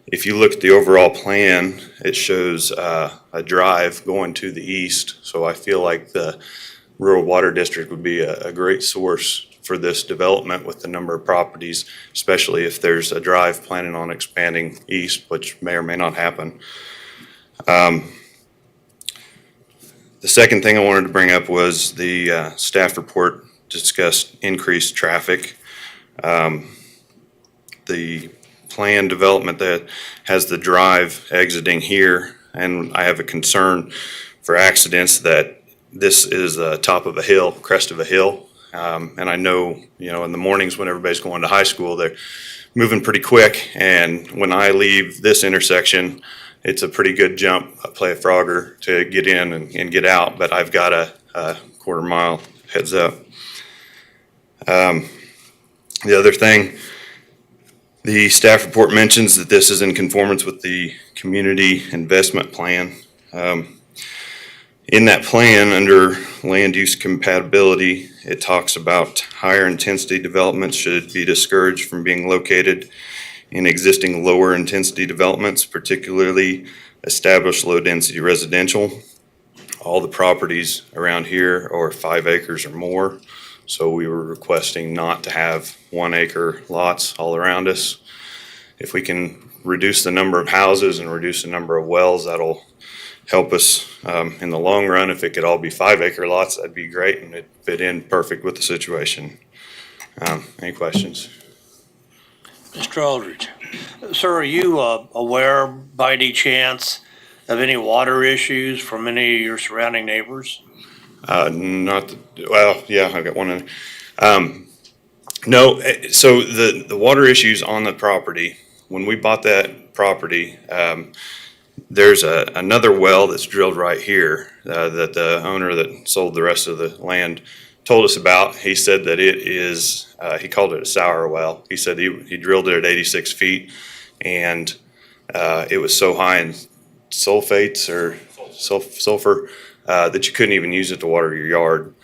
If you look at the overall plan, it shows a drive going to the east. So I feel like the rural water district would be a great source for this development with the number of properties, especially if there's a drive planning on expanding east, which may or may not happen. The second thing I wanted to bring up was the staff report discussed increased traffic. The planned development that has the drive exiting here, and I have a concern for accidents that this is the top of a hill, crest of a hill. And I know, in the mornings when everybody's going to high school, they're moving pretty quick. And when I leave this intersection, it's a pretty good jump, play a Frogger to get in and get out. But I've got a quarter mile heads up. The other thing, the staff report mentions that this is in conformance with the community investment plan. In that plan, under land use compatibility, it talks about higher intensity developments should be discouraged from being located in existing lower intensity developments, particularly established low density residential. All the properties around here are 5 acres or more. So we were requesting not to have 1 acre lots all around us. If we can reduce the number of houses and reduce the number of wells, that'll help us in the long run. If it could all be 5 acre lots, that'd be great, and it'd fit in perfect with the situation. Any questions? Mr. Aldridge. Sir, are you aware by any chance of any water issues from any of your surrounding neighbors? Yeah, I've got one in. No, so the water issues on the property, when we bought that property, there's another well that's drilled right here that the owner that sold the rest of the land told us about. He said that it is, he called it a sour well. He said he drilled it at 86 feet and it was so high in sulfates or sulfur that you couldn't even use it to water your yard.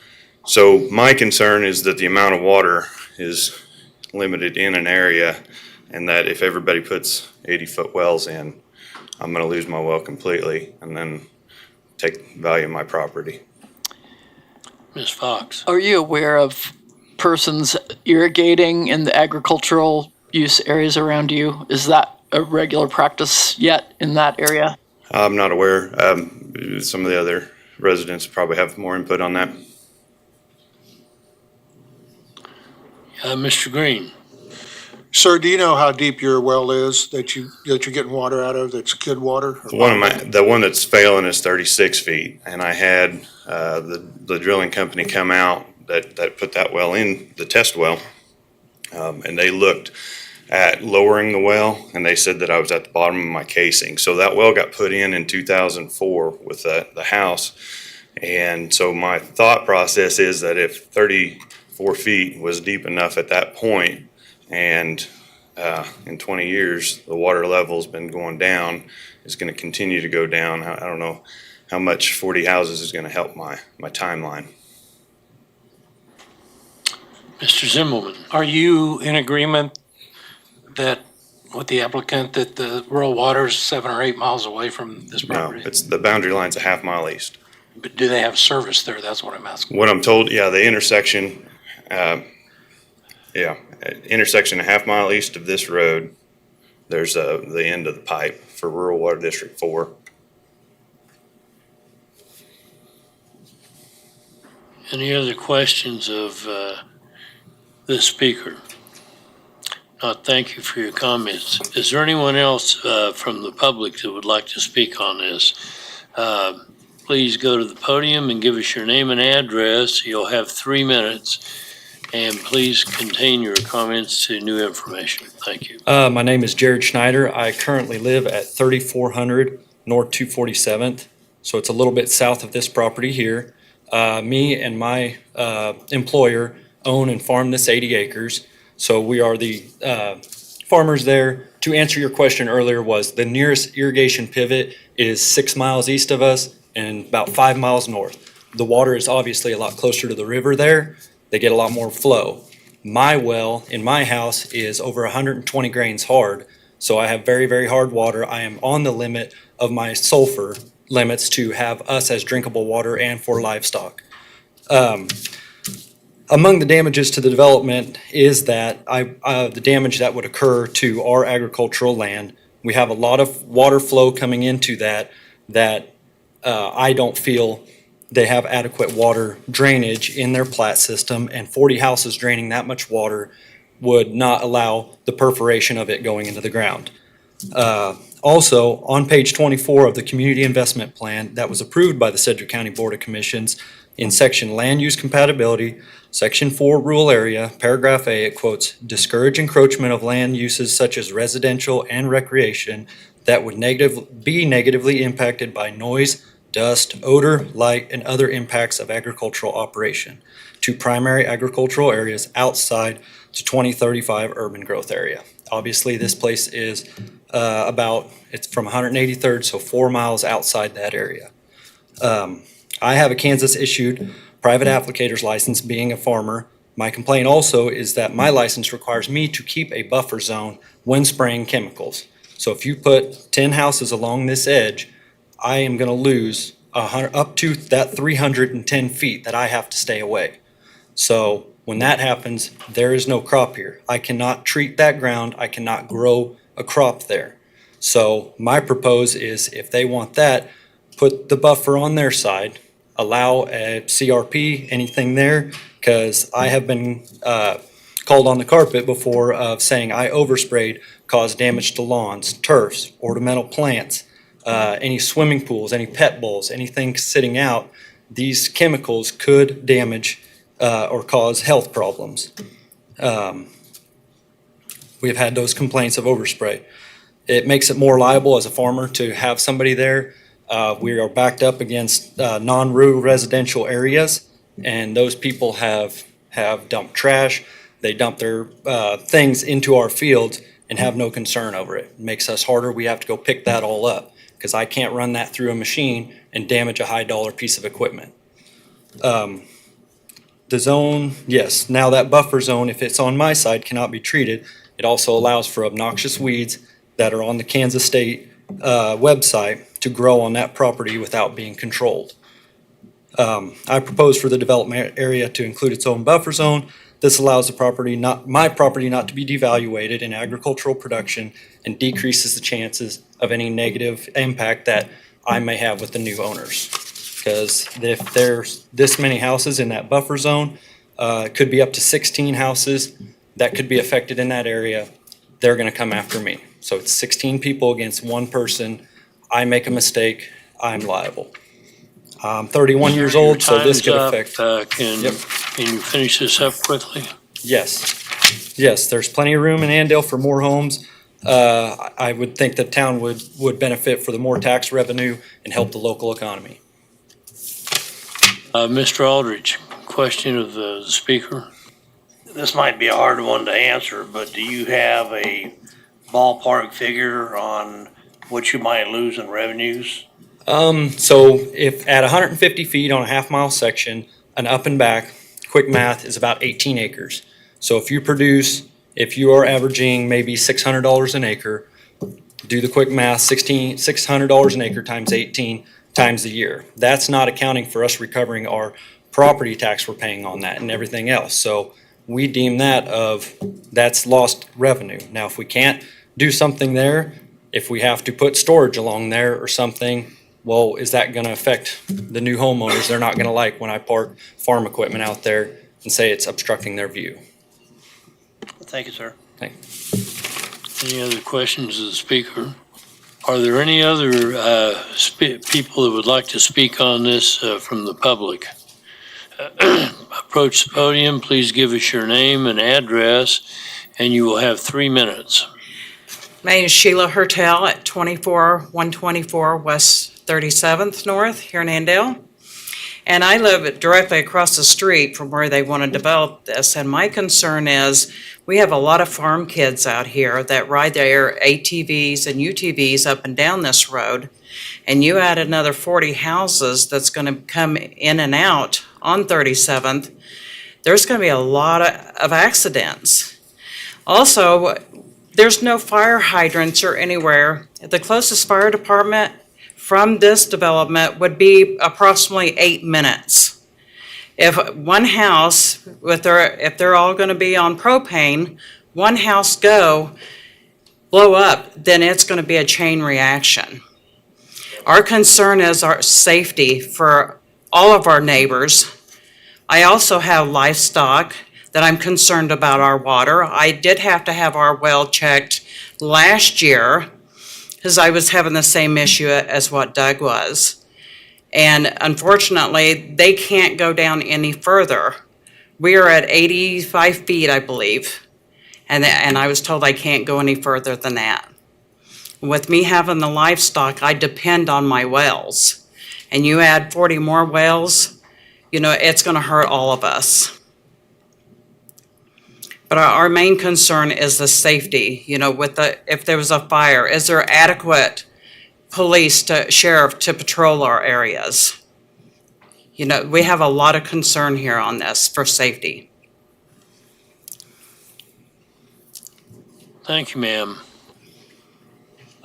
So my concern is that the amount of water is limited in an area, and that if everybody puts 80-foot wells in, I'm going to lose my well completely and then take value of my property. Ms. Fox. Are you aware of persons irrigating in the agricultural use areas around you? Is that a regular practice yet in that area? I'm not aware. Some of the other residents probably have more input on that. Mr. Green. Sir, do you know how deep your well is that you're getting water out of, that's good water? The one that's failing is 36 feet, and I had the drilling company come out that put that well in, the test well, and they looked at lowering the well, and they said that I was at the bottom of my casing. So that well got put in 2004 with the house, and so my thought process is that if 34 feet was deep enough at that point, and in 20 years the water level's been going down, it's going to continue to go down. I don't know how much 40 houses is going to help my timeline. Mr. Zimmelman. Are you in agreement that with the applicant that the rural water is 7 or 8 miles away from this property? No, it's the boundary line's a half mile east. But do they have service there? That's what I'm asking. What I'm told, the intersection, intersection a half mile east of this road, there's the end of the pipe for Rural Water District 4. Any other questions of this speaker? Thank you for your comments. Is there anyone else from the public that would like to speak on this? Please go to the podium and give us your name and address. You'll have 3 minutes. And please contain your comments to new information. Thank you. My name is Jared Schneider. I currently live at 3400 North 247th. So it's a little bit south of this property here. Me and my employer own and farm this 80 acres. So we are the farmers there. To answer your question earlier, was the nearest irrigation pivot is 6 miles east of us and about 5 miles north. The water is obviously a lot closer to the river there. They get a lot more flow. My well in my house is over 120 grains hard. So I have very, very hard water. I am on the limit of my sulfur limits to have us as drinkable water and for livestock. Among the damages to the development is that the damage that would occur to our agricultural land. We have a lot of water flow coming into that I don't feel they have adequate water drainage in their plat system, and 40 houses draining that much water would not allow the perforation of it going into the ground. Also, on page 24 of the Community Investment Plan that was approved by the Sedgwick County Board of Commissions, in section Land Use Compatibility, section 4 Rural Area, paragraph A, it quotes, "Discourage encroachment of land uses such as residential and recreation that would be negatively impacted by noise, dust, odor, light, and other impacts of agricultural operation to primary agricultural areas outside to 2035 urban growth area." Obviously, this place is it's from 183rd, so 4 miles outside that area. I have a Kansas issued private applicator's license being a farmer. My complaint also is that my license requires me to keep a buffer zone when spraying chemicals. So if you put 10 houses along this edge, I am going to lose up to that 310 feet that I have to stay away. So when that happens, there is no crop here. I cannot treat that ground. I cannot grow a crop there. So my propose is if they want that, put the buffer on their side, allow a CRP, anything there, because I have been called on the carpet before of saying I oversprayed, caused damage to lawns, turfs, ornamental plants, any swimming pools, any pet bowls, anything sitting out. These chemicals could damage or cause health problems. We've had those complaints of overspray. It makes it more liable as a farmer to have somebody there. We are backed up against non-rural residential areas, and those people have dumped trash. They dump their things into our fields and have no concern over it. It makes us harder. We have to go pick that all up because I can't run that through a machine and damage a high-dollar piece of equipment. The zone, yes, now that buffer zone, if it's on my side, cannot be treated. It also allows for obnoxious weeds that are on the Kansas State website to grow on that property without being controlled. I propose for the development area to include its own buffer zone. This allows my property not to be devaluated in agricultural production and decreases the chances of any negative impact that I may have with the new owners. Because if there's this many houses in that buffer zone, it could be up to 16 houses that could be affected in that area. They're going to come after me. So it's 16 people against one person. I make a mistake, I'm liable. I'm 31 years old, so this could affect. Can you finish this up quickly? Yes, there's plenty of room in Andale for more homes. I would think the town would benefit for the more tax revenue and help the local economy. Mr. Aldridge, question of the speaker. This might be a hard one to answer, but do you have a ballpark figure on what you might lose in revenues? So if at 150 feet on a half-mile section, an up and back, quick math is about 18 acres. So if you are averaging maybe $600 an acre, do the quick math, $600 an acre times 18 times the year. That's not accounting for us recovering our property tax we're paying on that and everything else. So we deem that's lost revenue. Now, if we can't do something there, if we have to put storage along there or something, well, is that going to affect the new homeowners? They're not going to like when I park farm equipment out there and say it's obstructing their view. Thank you, sir. Any other questions of the speaker? Are there any other people that would like to speak on this from the public? Approach the podium, please give us your name and address, and you will have 3 minutes. My name is Sheila Hertel at 124 West 37th North here in Andale. And I live directly across the street from where they want to develop this. And my concern is we have a lot of farm kids out here that ride their ATVs and UTVs up and down this road. And you add another 40 houses that's going to come in and out on 37th. There's going to be a lot of accidents. Also, there's no fire hydrants or anywhere. The closest fire department from this development would be approximately 8 minutes. If one house, if they're all gonna be on propane, one house blow up, then it's gonna be a chain reaction. Our concern is our safety for all of our neighbors. I also have livestock that I'm concerned about our water. I did have to have our well checked last year because I was having the same issue as what Doug was. And unfortunately, they can't go down any further. We are at 85 feet, I believe. And I was told I can't go any further than that. With me having the livestock, I depend on my wells. And you add 40 more wells, it's gonna hurt all of us. But our main concern is the safety, if there was a fire, is there adequate sheriff to patrol our areas? We have a lot of concern here on this for safety. Thank you, ma'am.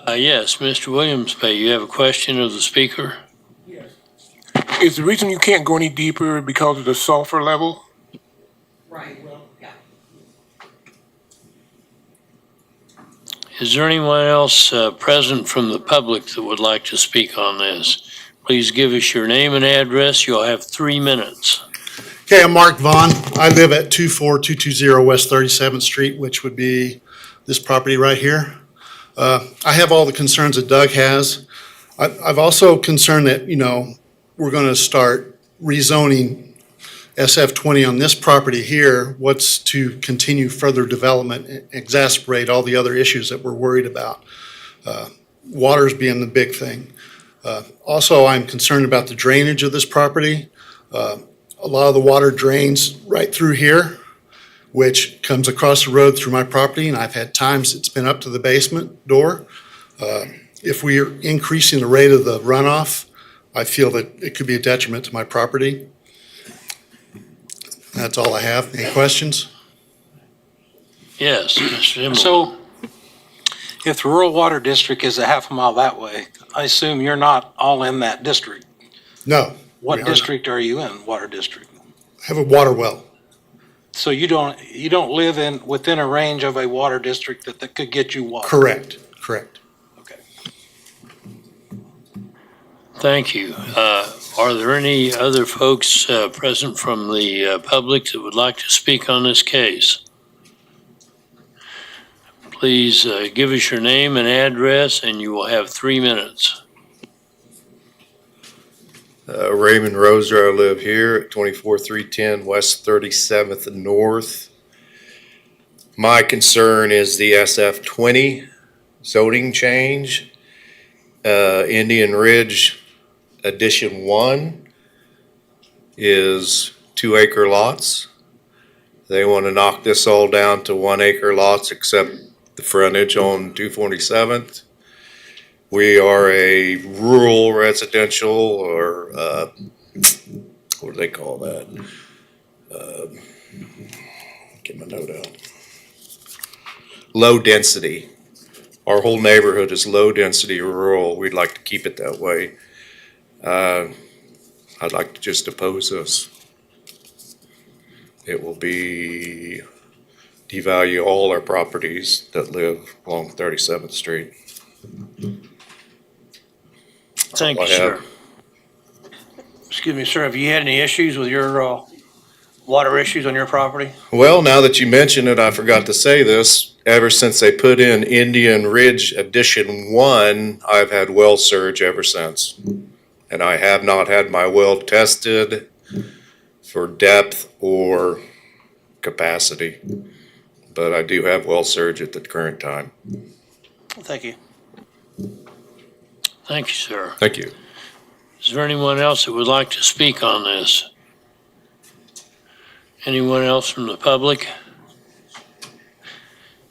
Yes, Mr. Williams, you have a question of the speaker? Is the reason you can't go any deeper because of the sulfur level? Right, well, yeah. Is there anyone else present from the public that would like to speak on this? Please give us your name and address. You'll have 3 minutes. Okay, I'm Mark Vaughn. I live at 24220 West 37th Street, which would be this property right here. I have all the concerns that Doug has. I've also concerned that, we're going to start rezoning SF20 on this property here. What's to continue further development and exacerbate all the other issues that we're worried about. Water's being the big thing. Also, I'm concerned about the drainage of this property. A lot of the water drains right through here, which comes across the road through my property, and I've had times it's been up to the basement door. If we are increasing the rate of the runoff, I feel that it could be a detriment to my property. That's all I have. Any questions? Yes, Mr. Himmel. So if the rural water district is a half a mile that way, I assume you're not all in that district. No. What district are you in, water district? I have a water well. So you don't live within a range of a water district that could get you water? Correct. Thank you. Are there any other folks present from the public that would like to speak on this case? Please give us your name and address, and you will have 3 minutes. Raymond Roser, I live here at 24310 West 37th North. My concern is the SF20 zoning change. Indian Ridge Addition 1 is 2-acre lots. They want to knock this all down to 1-acre lots except the frontage on 247th. We are a rural residential, or what do they call that? Get my note out. Low density. Our whole neighborhood is low density rural. We'd like to keep it that way. I'd like to just oppose this. It will devalue all our properties that live along 37th Street. Thank you, sir. Excuse me, sir, have you had any issues with your water issues on your property? Well, now that you mention it, I forgot to say this. Ever since they put in Indian Ridge Addition 1, I've had well surge ever since. And I have not had my well tested for depth or capacity. But I do have well surge at the current time. Thank you. Thank you, sir. Thank you. Is there anyone else that would like to speak on this? Anyone else from the public?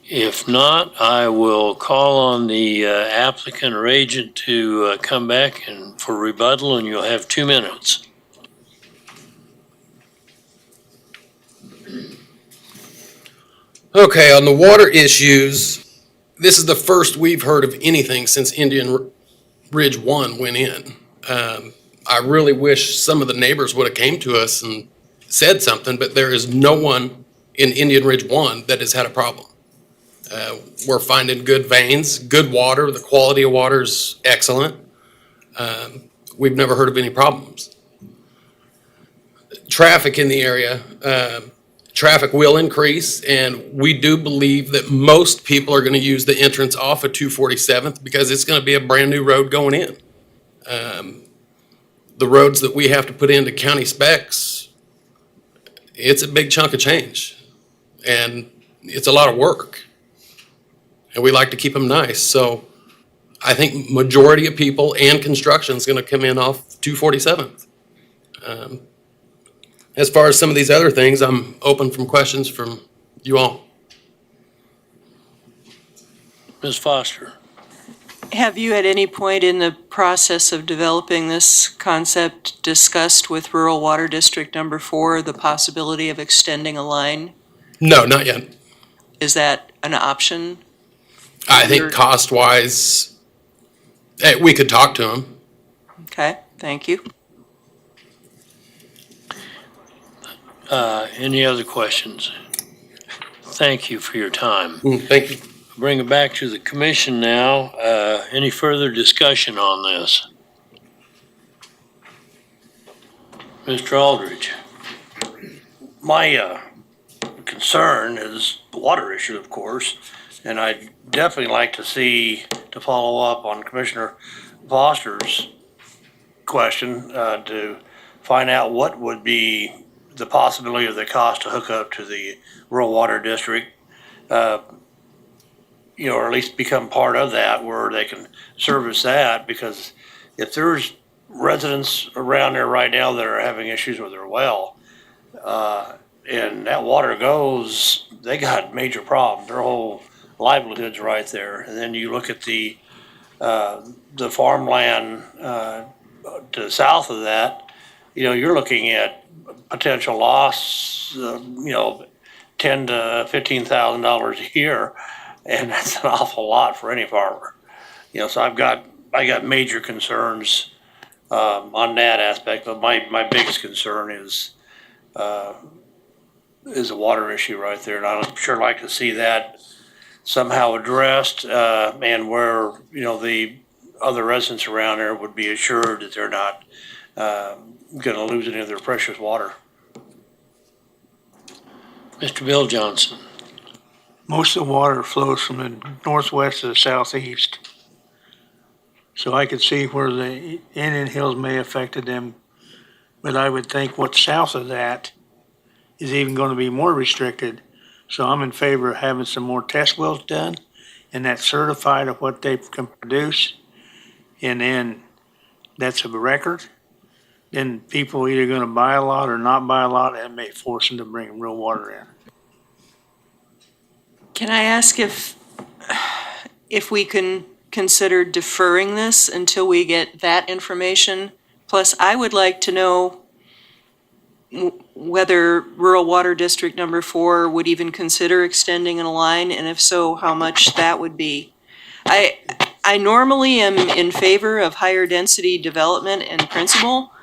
If not, I will call on the applicant or agent to come back and for rebuttal, and you'll have 2 minutes. Okay, on the water issues, this is the first we've heard of anything since Indian Ridge 1 went in. I really wish some of the neighbors would have came to us and said something, but there is no one in Indian Ridge 1 that has had a problem. We're finding good veins, good water. The quality of water is excellent. We've never heard of any problems. Traffic in the area, traffic will increase, and we do believe that most people are going to use the entrance off of 247th because it's going to be a brand new road going in. The roads that we have to put into county specs, it's a big chunk of change, and it's a lot of work. And we like to keep them nice. So I think majority of people and construction is going to come in off 247th. As far as some of these other things, I'm open from questions from you all. Ms. Foster? Have you at any point in the process of developing this concept discussed with Rural Water District Number 4 the possibility of extending a line? No, not yet. Is that an option? I think cost-wise, we could talk to them. Okay, thank you. Any other questions? Thank you for your time. Thank you. Bring it back to the commission now. Any further discussion on this? Mr. Aldridge? My concern is the water issue, of course, and I'd definitely like to see, to follow up on Commissioner Foster's question, to find out what would be the possibility of the cost to hook up to the rural water district, or at least become part of that where they can service that, because if there's residents around there right now that are having issues with their well, and that water goes, they got major problems. Their whole livelihood's right there. And then you look at the farmland to the south of that, you're looking at potential loss, $10,000 to $15,000 a year, and that's an awful lot for any farmer. So I got major concerns on that aspect, but my biggest concern is a water issue right there, and I'd sure like to see that somehow addressed, and where the other residents around there would be assured that they're not going to lose any of their precious water. Mr. Bill Johnson? Most of the water flows from the northwest to the southeast. So I could see where the Indian Hills may have affected them, but I would think what's south of that is even going to be more restricted. So I'm in favor of having some more test wells done and that's certified of what they can produce. And then that's a record. Then people are either going to buy a lot or not buy a lot, and may force them to bring real water in. Can I ask if we can consider deferring this until we get that information? Plus, I would like to know whether Rural Water District Number 4 would even consider extending a line, and if so, how much that would be. I normally am in favor of higher density development in principle,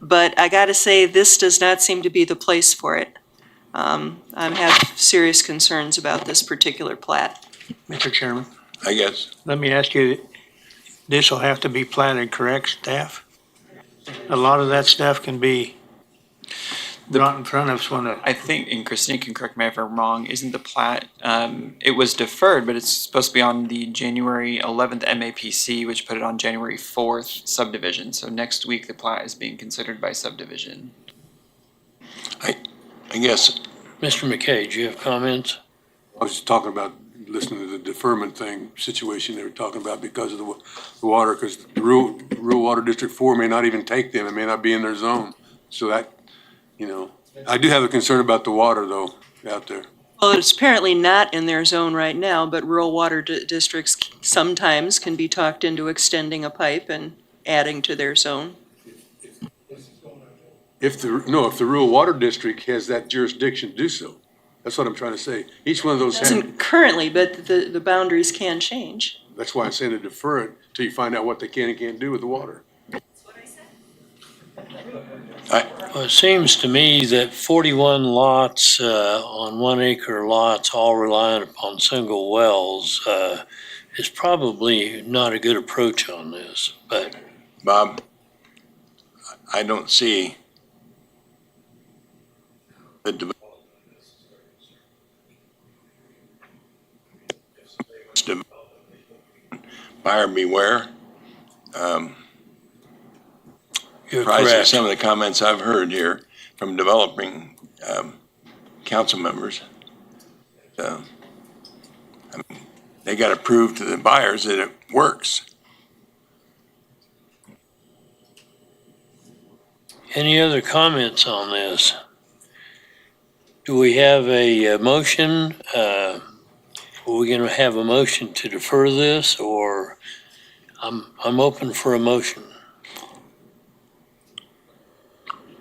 but I gotta say, this does not seem to be the place for it. I have serious concerns about this particular plat. Mr. Chairman, I guess. let me ask you, this will have to be platted, correct, staff? A lot of that stuff can be brought in front of us when I think, and Christine can correct me if I'm wrong, isn't the plat, it was deferred, but it's supposed to be on the January 11th MAPC, which put it on January 4th subdivision. So next week, the plat is being considered by subdivision. I guess. Mr. McKay, do you have comments? I was just talking about, listening to the deferment thing, situation they were talking about because of the water, because the rural water district 4 may not even take them, it may not be in their zone. So that, I do have a concern about the water though, out there. Well, it's apparently not in their zone right now, but rural water districts sometimes can be talked into extending a pipe and adding to their zone. If the rural water district has that jurisdiction to do so, That's what I'm trying to say. Each one of those, Doesn't currently, but the boundaries can change. that's why I'm saying to defer it till you find out what they can and can't do with the water. Well, it seems to me that 41 lots on 1 acre lots, all relying upon single wells, is probably not a good approach on this, but. Bob, I don't see the buyer beware. You're Surprised at correct. some of the comments I've heard here from developing council members. I mean, they got to prove to the buyers that it works. Any other comments on this? Do we have a motion? Are we going to have a motion to defer this, or I'm open for a motion?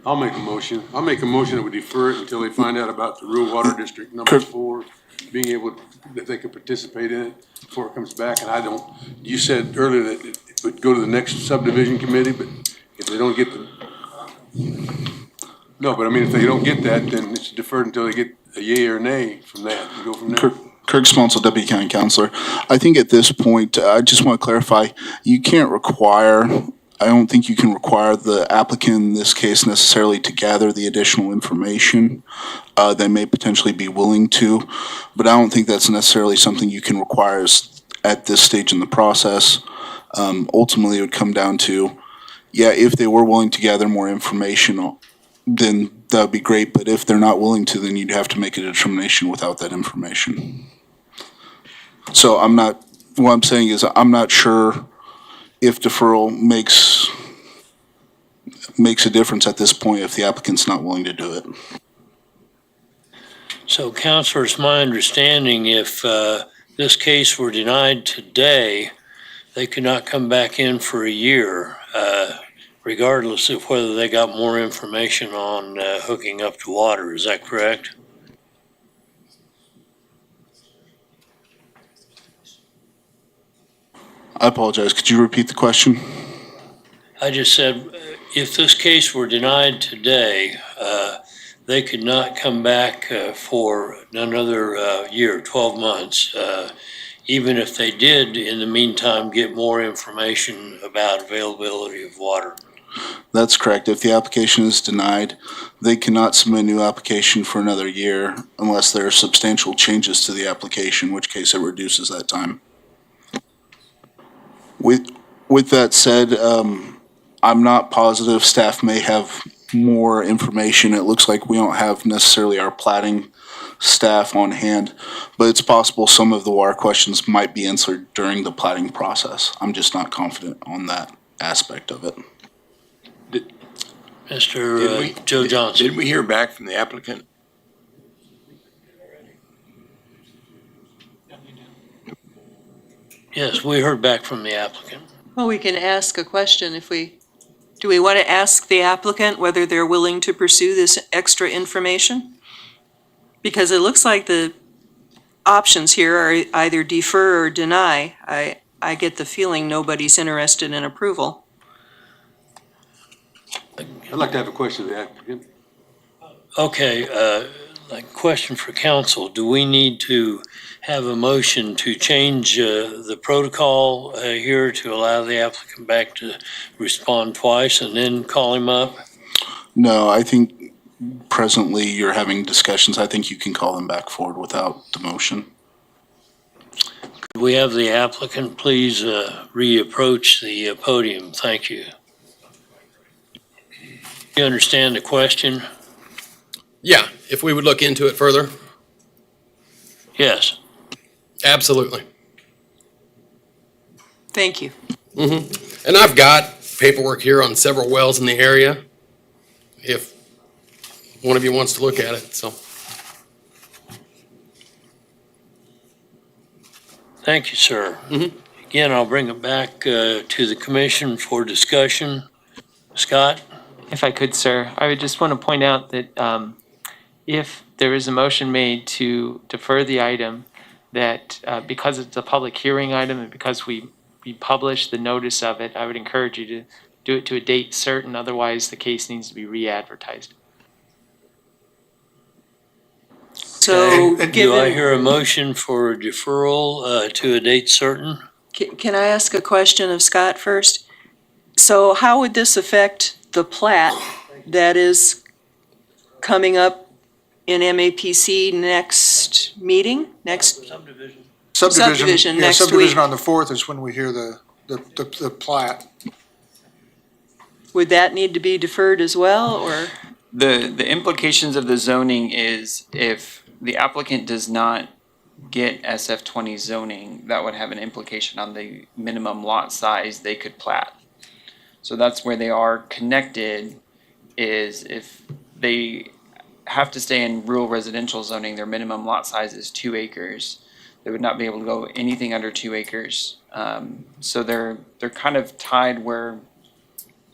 I'll make a motion. I'll make a motion that we defer it until they find out about the rural water district number 4, being able, that they could participate in it before it comes back. And I don't, you said earlier that it would go to the next subdivision committee, but if they don't get the, no, but I mean, if they don't get that, then it's deferred until they get a yay or nay from that and go from there. Kirk Sponsel, Deputy County Counselor. I think at this point, I just want to clarify, you can't require, I don't think you can require the applicant in this case necessarily to gather the additional information. They may potentially be willing to, but I don't think that's necessarily something you can require at this stage in the process. Ultimately, it would come down to, yeah, if they were willing to gather more information, then that would be great. But if they're not willing to, then you'd have to make a determination without that information. So what I'm saying is I'm not sure if deferral makes a difference at this point if the applicant's not willing to do it. So, Counselor, it's my understanding if this case were denied today, they could not come back in for a year, regardless of whether they got more information on hooking up to water. Is that correct? I apologize. Could you repeat the question? I just said, if this case were denied today, they could not come back for another year, 12 months, even if they did, in the meantime, get more information about availability of water. That's correct. If the application is denied, they cannot submit a new application for another year unless there are substantial changes to the application, in which case it reduces that time. With that said, I'm not positive. Staff may have more information. It looks like we don't have necessarily our platting staff on hand, but it's possible some of the water questions might be answered during the platting process. I'm just not confident on that aspect of it. Mr. Joe Johnson. Did we hear back from the applicant? Yes, we heard back from the applicant. Well, we can ask a question do we want to ask the applicant whether they're willing to pursue this extra information? Because it looks like the options here are either defer or deny. I get the feeling nobody's interested in approval. I'd like to have a question of the applicant. Okay, question for council. Do we need to have a motion to change the protocol here to allow the applicant back to respond twice and then call him up? No, I think presently you're having discussions. I think you can call them back forward without the motion. Could we have the applicant please reapproach the podium? Thank you. You understand the question? Yeah, if we would look into it further. Yes. Absolutely. Thank you. And I've got paperwork here on several wells in the area, if one of you wants to look at it, so. Thank you, sir. Again, I'll bring it back to the commission for discussion. Scott? If I could, sir, I would just want to point out that if there is a motion made to defer the item that, because it's a public hearing item and because we published the notice of it, I would encourage you to do it to a date certain, otherwise the case needs to be re-advertised. So Do I given, hear a motion for deferral to a date certain? can I ask a question of Scott first? So how would this affect the plat that is coming up in MAPC next meeting, next? Subdivision Yeah, next subdivision week. on the 4th is when we hear the plat. Would that need to be deferred as well, or? The implications of the zoning is if the applicant does not get SF 20 zoning, that would have an implication on the minimum lot size they could plat. So that's where they are connected, is if they have to stay in rural residential zoning, their minimum lot size is 2 acres. They would not be able to go anything under 2 acres. So they're kind of tied where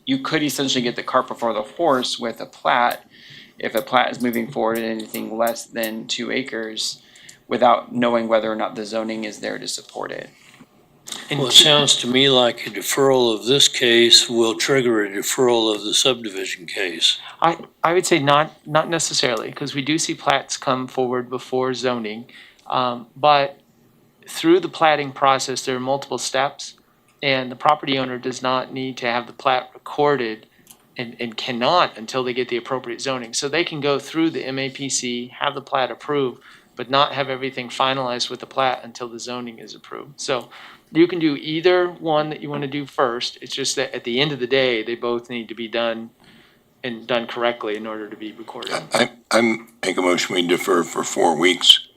you could essentially get the cart before the horse with a plat if a plat is moving forward at anything less than 2 acres without knowing whether or not the zoning is there to support it. Well, it sounds to me like a deferral of this case will trigger a deferral of the subdivision case. I would say not necessarily, because we do see plats come forward before zoning. But through the platting process, there are multiple steps, and the property owner does not need to have the plat recorded and cannot until they get the appropriate zoning. So they can go through the MAPC, have the plat approved, but not have everything finalized with the plat until the zoning is approved. So you can do either one that you want to do first. It's just that at the end of the day, they both need to be done and done correctly in order to be recorded. I make a motion we defer for 4 weeks.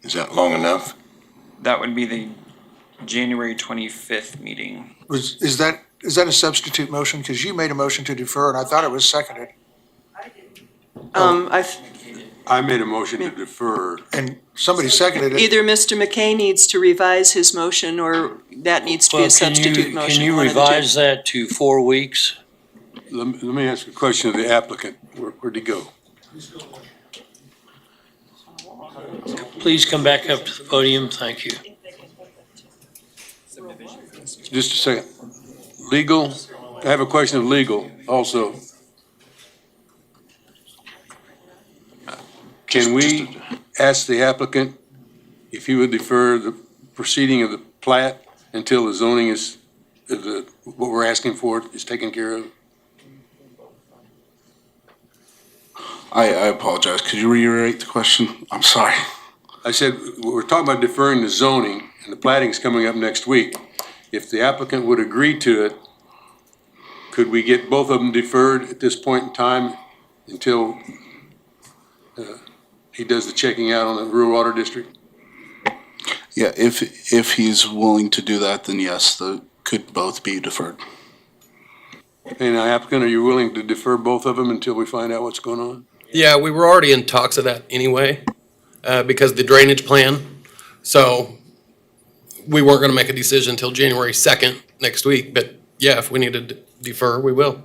Is that long enough? That would be the January 25th meeting. Is that a substitute motion? Because you made a motion to defer, and I thought it was seconded. I made a motion to defer. And somebody seconded it. Either Mr. McKay needs to revise his motion, or that needs to be a substitute motion. Can you one of the two. revise that to 4 weeks? Let me ask a question of the applicant. Where'd he go? Please come back up to the podium. Thank you. Just a second. Legal, I have a question of legal also. Can we ask the applicant if he would defer the proceeding of the plat until the zoning is, what we're asking for is taken care of? I apologize. Could you reiterate the question? I'm sorry. I said, we're talking about deferring the zoning, and the platting's coming up next week. If the applicant would agree to it, could we get both of them deferred at this point in time until he does the checking out on the rural water district? Yeah, if he's willing to do that, then yes, the could both be deferred. And applicant, are you willing to defer both of them until we find out what's going on? Yeah, we were already in talks of that anyway, because of the drainage plan. So we weren't going to make a decision until January 2nd next week. But yeah, if we need to defer, we will.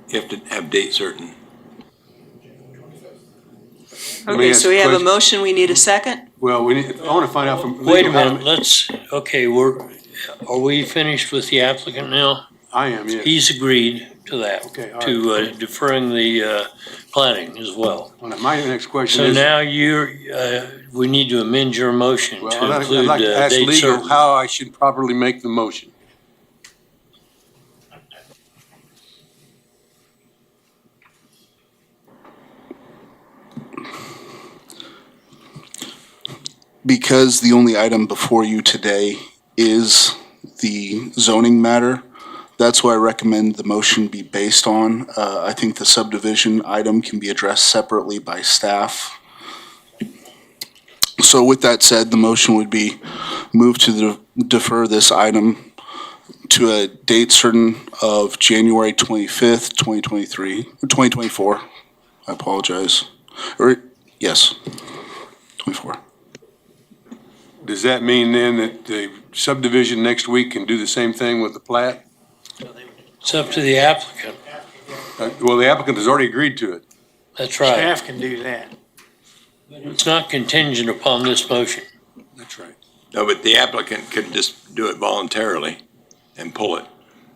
You have to have date certain. Okay, so we have a motion, we need a second? Well, I want to find out from. Wait a minute, are we finished with the applicant now? I am, yes. He's agreed to that, Okay, all to deferring the planning as well. My next question So is. now we need to amend your motion Well, to I'd include like to ask date legal certain. how I should properly make the motion. Because the only item before you today is the zoning matter, that's what I recommend the motion be based on. I think the subdivision item can be addressed separately by staff. So with that said, the motion would be move to defer this item to a date certain of January 25th, 2024. I apologize. Yes, 24. Does that mean then that the subdivision next week can do the same thing with the plat? It's up to the applicant. Well, the applicant has already agreed to it. That's right. Staff can do that. It's not contingent upon this motion. That's right. No, but the applicant could just do it voluntarily and pull it.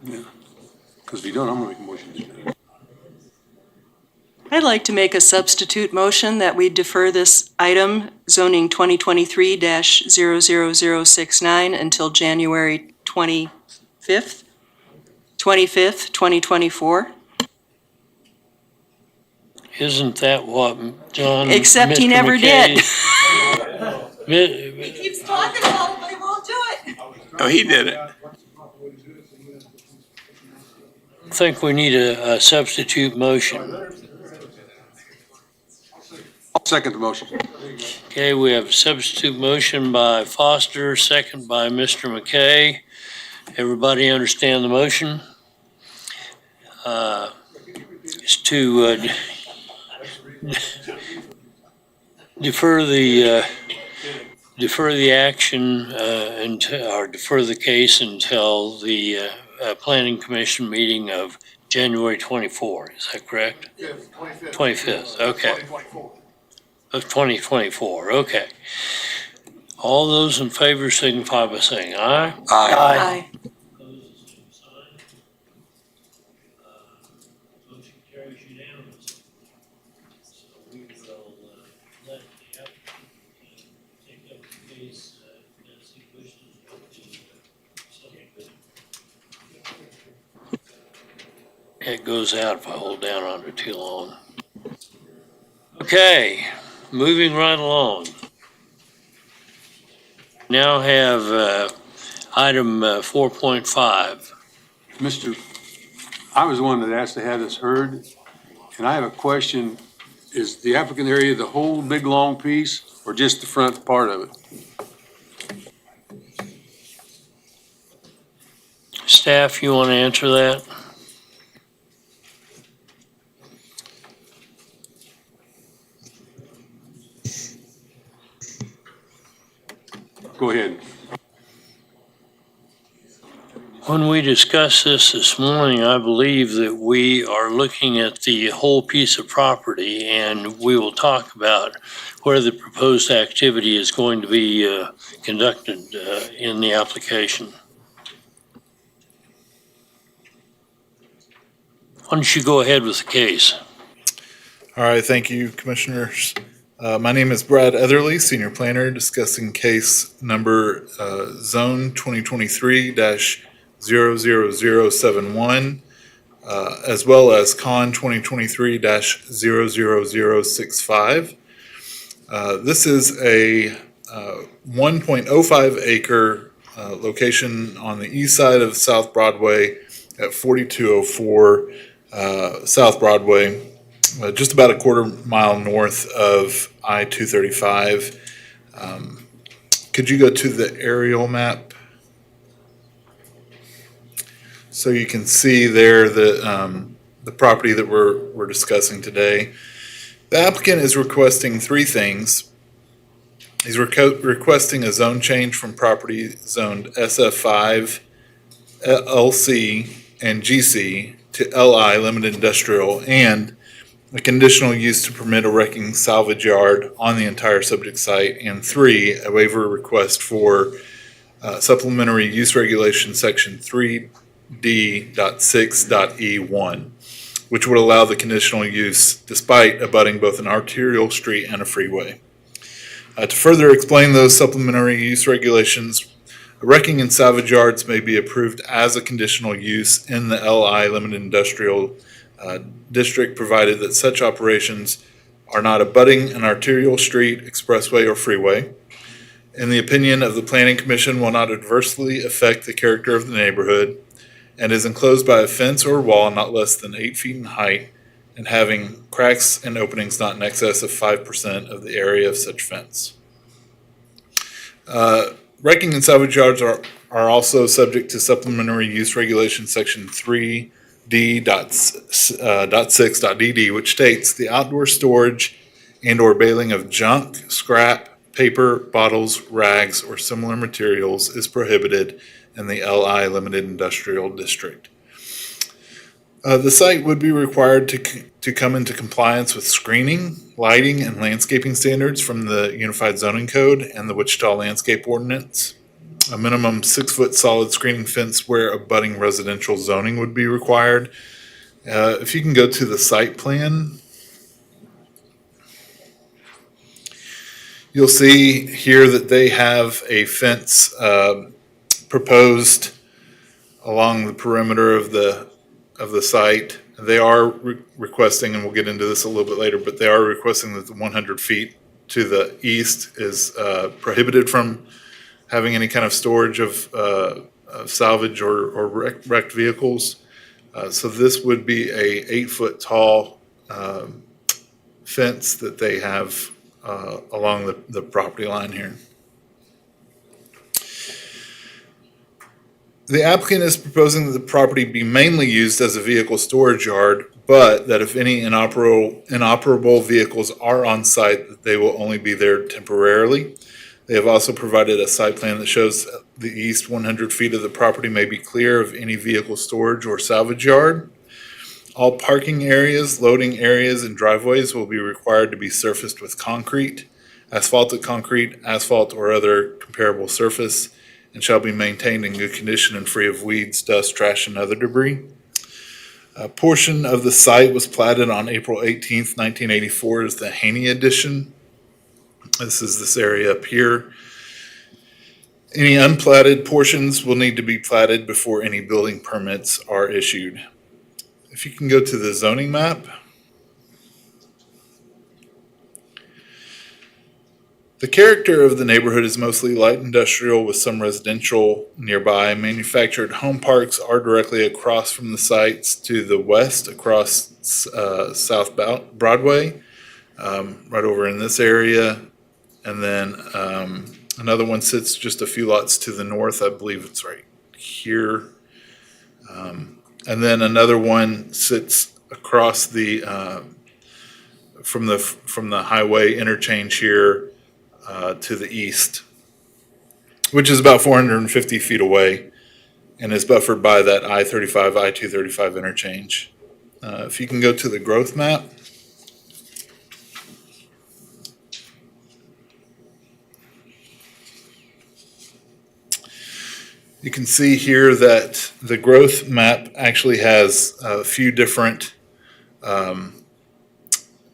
Yeah. Because if you don't, I'm gonna make a motion to do that. I'd like to make a substitute motion that we defer this item, zoning 2023-00069, until January 25th, 2024. Isn't that what John? Except he Mr. never McKay- He keeps talking about it, but he won't do it. No, he did it. I think we need a substitute motion. I'll second the motion. Okay, we have a substitute motion by Foster, second by Mr. McKay. Everybody understand the motion? It's to defer the action or defer the case until the Planning Commission meeting of January 24. Is that correct? Yeah, 25th, okay. Of 2024, okay. All those in favor signify by saying aye. Aye. Motion carries unanimously. So we will let the applicant take up the case as he wishes to. It goes out if I hold down on it too long. Okay, moving right along. Now have item 4.5. Mr., I was the one that asked to have this heard, and I have a question. Is the applicant area the whole big, long piece, or just the front part of it? Staff, you want to answer that? Go ahead. When we discussed this morning, I believe that we are looking at the whole piece of property, and we will talk about where the proposed activity is going to be conducted in the application. Why don't you go ahead with the case? All right, thank you, Commissioners. My name is Brad Etherly, Senior Planner, discussing case number Zone 2023-00071, as well as Con 2023-00065. This is a 1.05 acre location on the east side of South Broadway at 4204 South Broadway, just about a quarter mile north of I-235. Could you go to the aerial map? So you can see there the property that we're discussing today. The applicant is requesting three things. He's requesting a zone change from property zoned SF5, LC, and GC to LI, Limited Industrial, and a conditional use to permit a wrecking salvage yard on the entire subject site, and three, a waiver request for supplementary use regulation section 3D.6.E1, which would allow the conditional use despite abutting both an arterial street and a freeway. To further explain those supplementary use regulations, wrecking and salvage yards may be approved as a conditional use in the LI Limited Industrial District, provided that such operations are not abutting an arterial street, expressway, or freeway. In the opinion of the Planning Commission, will not adversely affect the character of the neighborhood, and is enclosed by a fence or wall not less than 8 feet in height, and having cracks and openings not in excess of 5% of the area of such fence. Wrecking and salvage yards are also subject to supplementary use regulation section 3D.6.DD, which states the outdoor storage and or baling of junk, scrap, paper, bottles, rags, or similar materials is prohibited in the LI Limited Industrial District. The site would be required to come into compliance with screening, lighting, and landscaping standards from the Unified Zoning Code and the Wichita Landscape Ordinance. A minimum 6-foot solid screening fence where abutting residential zoning would be required. If you can go to the site plan, you'll see here that they have a fence proposed along the perimeter of the site. They are requesting, and we'll get into this a little bit later, but they are requesting that the 100 feet to the east is prohibited from having any kind of storage of salvage or wrecked vehicles. So this would be a 8-foot tall fence that they have along the property line here. The applicant is proposing that the property be mainly used as a vehicle storage yard, but that if any inoperable vehicles are on site, that they will only be there temporarily. They have also provided a site plan that shows the east 100 feet of the property may be clear of any vehicle storage or salvage yard. All parking areas, loading areas, and driveways will be required to be surfaced with concrete, asphalted concrete, asphalt, or other comparable surface, and shall be maintained in good condition and free of weeds, dust, trash, and other debris. A portion of the site was platted on April 18th, 1984 as the Haney Addition. This is this area up here. Any unplatted portions will need to be platted before any building permits are issued. If you can go to the zoning map. The character of the neighborhood is mostly light industrial with some residential nearby. Manufactured home parks are directly across from the sites to the west across South Broadway, right over in this area. And then another one sits just a few lots to the north. I believe it's right here. And then another one sits across the from the highway interchange here to the east, which is about 450 feet away and is buffered by that I-35, I-235 interchange. If you can go to the growth map. You can see here that the growth map actually has a few different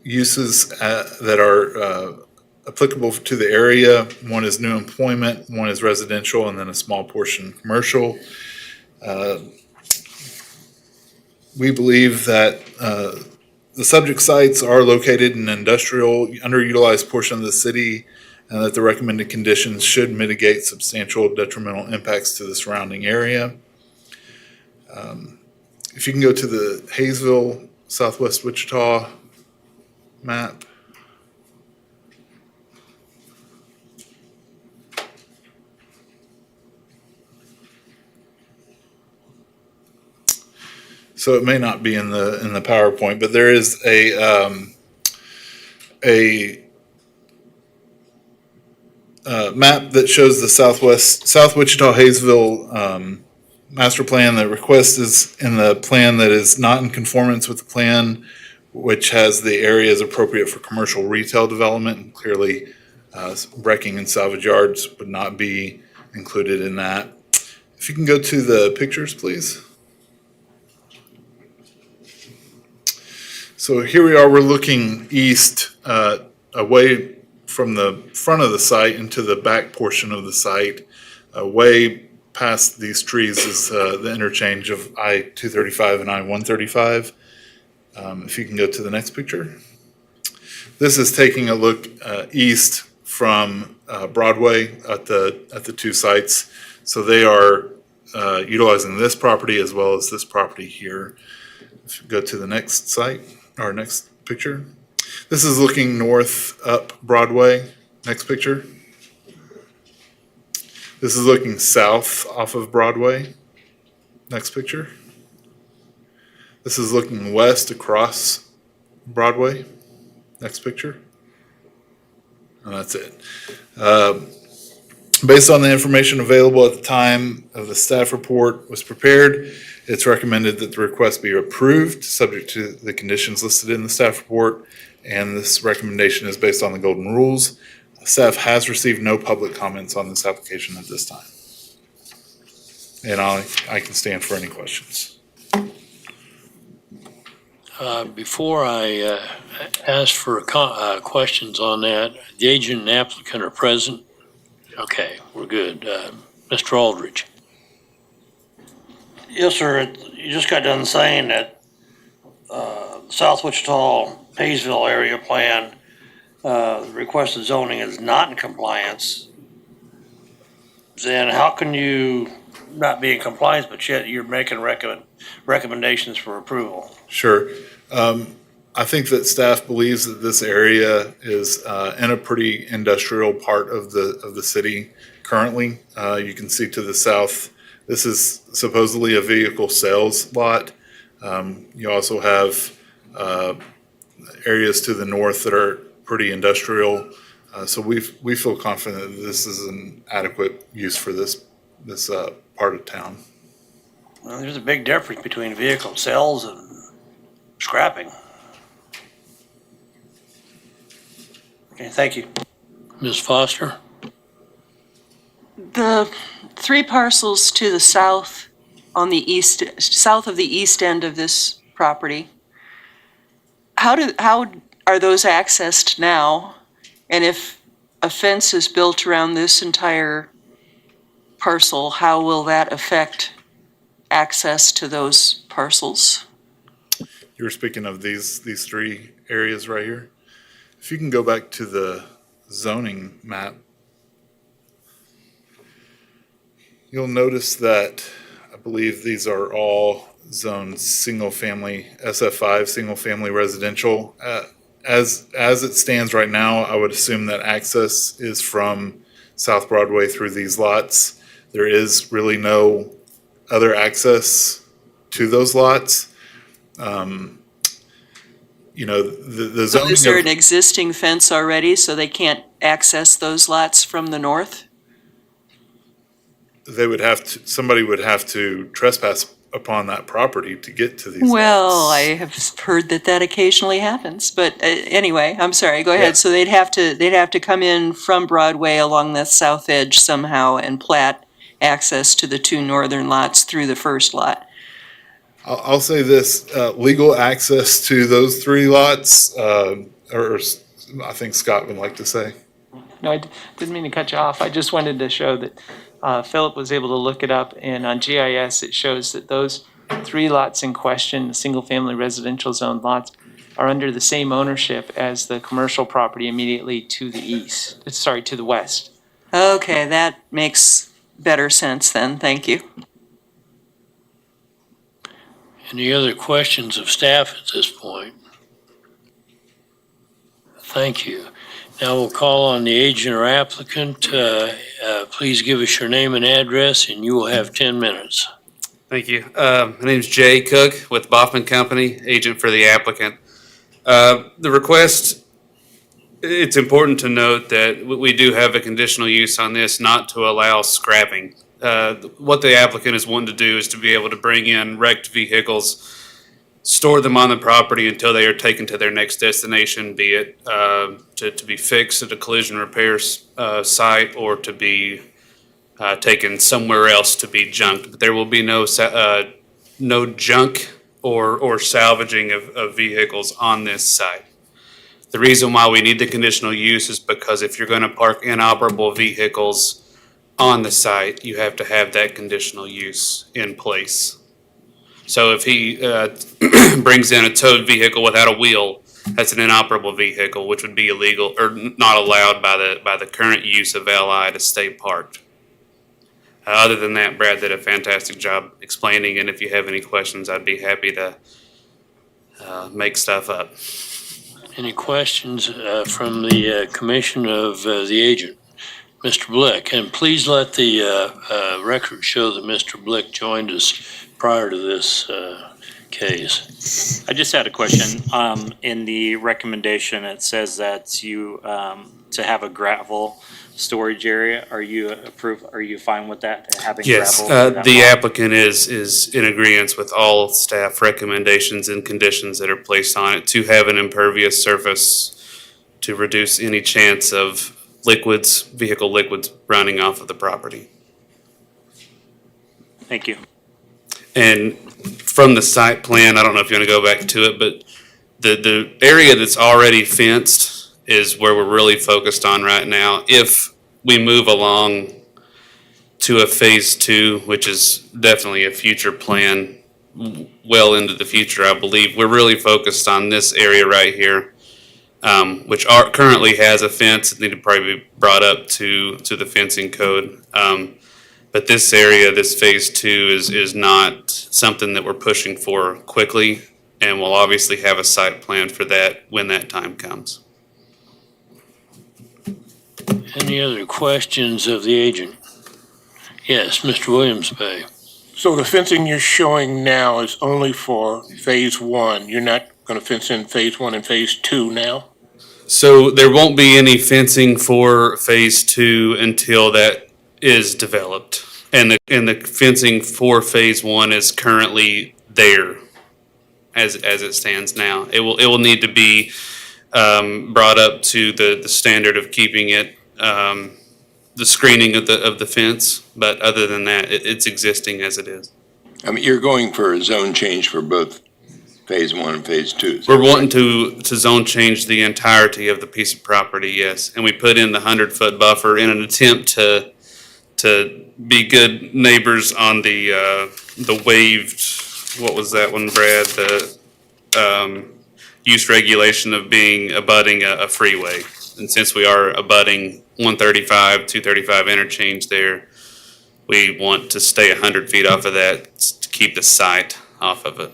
uses that are applicable to the area. One is new employment, one is residential, and then a small portion commercial. We believe that the subject sites are located in an industrial, underutilized portion of the city, and that the recommended conditions should mitigate substantial detrimental impacts to the surrounding area. If you can go to the Hayesville, Southwest Wichita map. So it may not be in the PowerPoint, but there is a map that shows the South Wichita Hayesville master plan. The request is in the plan that is not in conformance with the plan, which has the areas appropriate for commercial retail development, and clearly wrecking and salvage yards would not be included in that. If you can go to the pictures, please. So here we are, we're looking east away from the front of the site into the back portion of the site. Way past these trees is the interchange of I-235 and I-135. If you can go to the next picture. This is taking a look east from Broadway at the two sites. So they are utilizing this property as well as this property here. If you go to the next site, or next picture. This is looking north up Broadway. Next picture. This is looking south off of Broadway. Next picture. This is looking west across Broadway. Next picture. And that's it. Based on the information available at the time of the staff report was prepared, it's recommended that the request be approved, subject to the conditions listed in the staff report, and this recommendation is based on the golden rules. Staff has received no public comments on this application at this time. And I can stand for any questions. Before I ask for questions on that, the agent and applicant are present. Okay, we're good. Mr. Aldridge. Yes, sir. You just got done saying that South Wichita Hayesville area plan, requested zoning is not in compliance. Then how can you not be in compliance, but yet you're making recommendations for approval? Sure. I think that staff believes that this area is in a pretty industrial part of the city currently. You can see to the south, this is supposedly a vehicle sales lot. You also have areas to the north that are pretty industrial. So we feel confident that this is an adequate use for this part of town. Well, there's a big difference between vehicle sales and scrapping. Okay, thank you. Ms. Foster? The 3 parcels to the south on the south of the east end of this property, how are those accessed now? And if a fence is built around this entire parcel, how will that affect access to those parcels? You were speaking of these 3 areas right here. If you can go back to the zoning map, you'll notice that I believe these are all zoned single-family, SF5, single-family residential. As it stands right now, I would assume that access is from South Broadway through these lots. There is really no other access to those lots. The So zoning. is there an existing fence already, so they can't access those lots from the north? Somebody would have to trespass upon that property to get to these Well, lots. I have heard that occasionally happens, but anyway, I'm sorry, go ahead. Yeah. So they'd have to come in from Broadway along the south edge somehow and plat access to the 2 northern lots through the first lot. I'll say this, legal access to those 3 lots, or I think Scott would like to say. No, I didn't mean to cut you off. I just wanted to show that Philip was able to look it up, and on GIS, it shows that those 3 lots in question, the single-family residential zone lots, are under the same ownership as the commercial property immediately to the west. Okay, that makes better sense then, thank you. Any other questions of staff at this point? Thank you. Now we'll call on the agent or applicant. Please give us your name and address, and you will have 10 minutes. Thank you. My name's Jay Cook with Baughman Company, agent for the applicant. The request, it's important to note that we do have a conditional use on this not to allow scrapping. What the applicant is wanting to do is to be able to bring in wrecked vehicles, store them on the property until they are taken to their next destination, be it to be fixed at a collision repair site or to be taken somewhere else to be junked. But there will be no junk or salvaging of vehicles on this site. The reason why we need the conditional use is because if you're going to park inoperable vehicles on the site, you have to have that conditional use in place. So if he brings in a towed vehicle without a wheel, that's an inoperable vehicle, which would be illegal or not allowed by the current use of LI to stay parked. Other than that, Brad did a fantastic job explaining, and if you have any questions, I'd be happy to make stuff up. Any questions from the commission of the agent? Mr. Blick, and please let the record show that Mr. Blick joined us prior to this case. I just had a question. In the recommendation, it says that you, to have a gravel storage area. Are you fine with that, having Yes, gravel? over that the lot? applicant is in agreement with all staff recommendations and conditions that are placed on it to have an impervious surface to reduce any chance of vehicle liquids running off of the property. Thank you. And from the site plan, I don't know if you want to go back to it, but the area that's already fenced is where we're really focused on right now. If we move along to a phase 2, which is definitely a future plan, well into the future, I believe, we're really focused on this area right here, which currently has a fence that need to probably be brought up to the fencing code. But this area, this phase 2, is not something that we're pushing for quickly, and we'll obviously have a site plan for that when that time comes. Any other questions of the agent? Yes, Mr. Williams Bay. So the fencing you're showing now is only for phase 1. You're not going to fence in phase 1 and phase 2 now? So there won't be any fencing for phase 2 until that is developed. And the fencing for phase 1 is currently there as it stands now. It will need to be brought up to the standard of keeping it the screening of the fence, but other than that, it's existing as it is. I mean, you're going for a zone change for both phase 1 and phase 2. We're wanting to zone change the entirety of the piece of property, yes. And we put in the 100-foot buffer in an attempt to be good neighbors on the waived, what was that one, Brad? The use regulation of being abutting a freeway. And since we are abutting 135, 235 interchange there, we want to stay 100 feet off of that to keep the site off of it.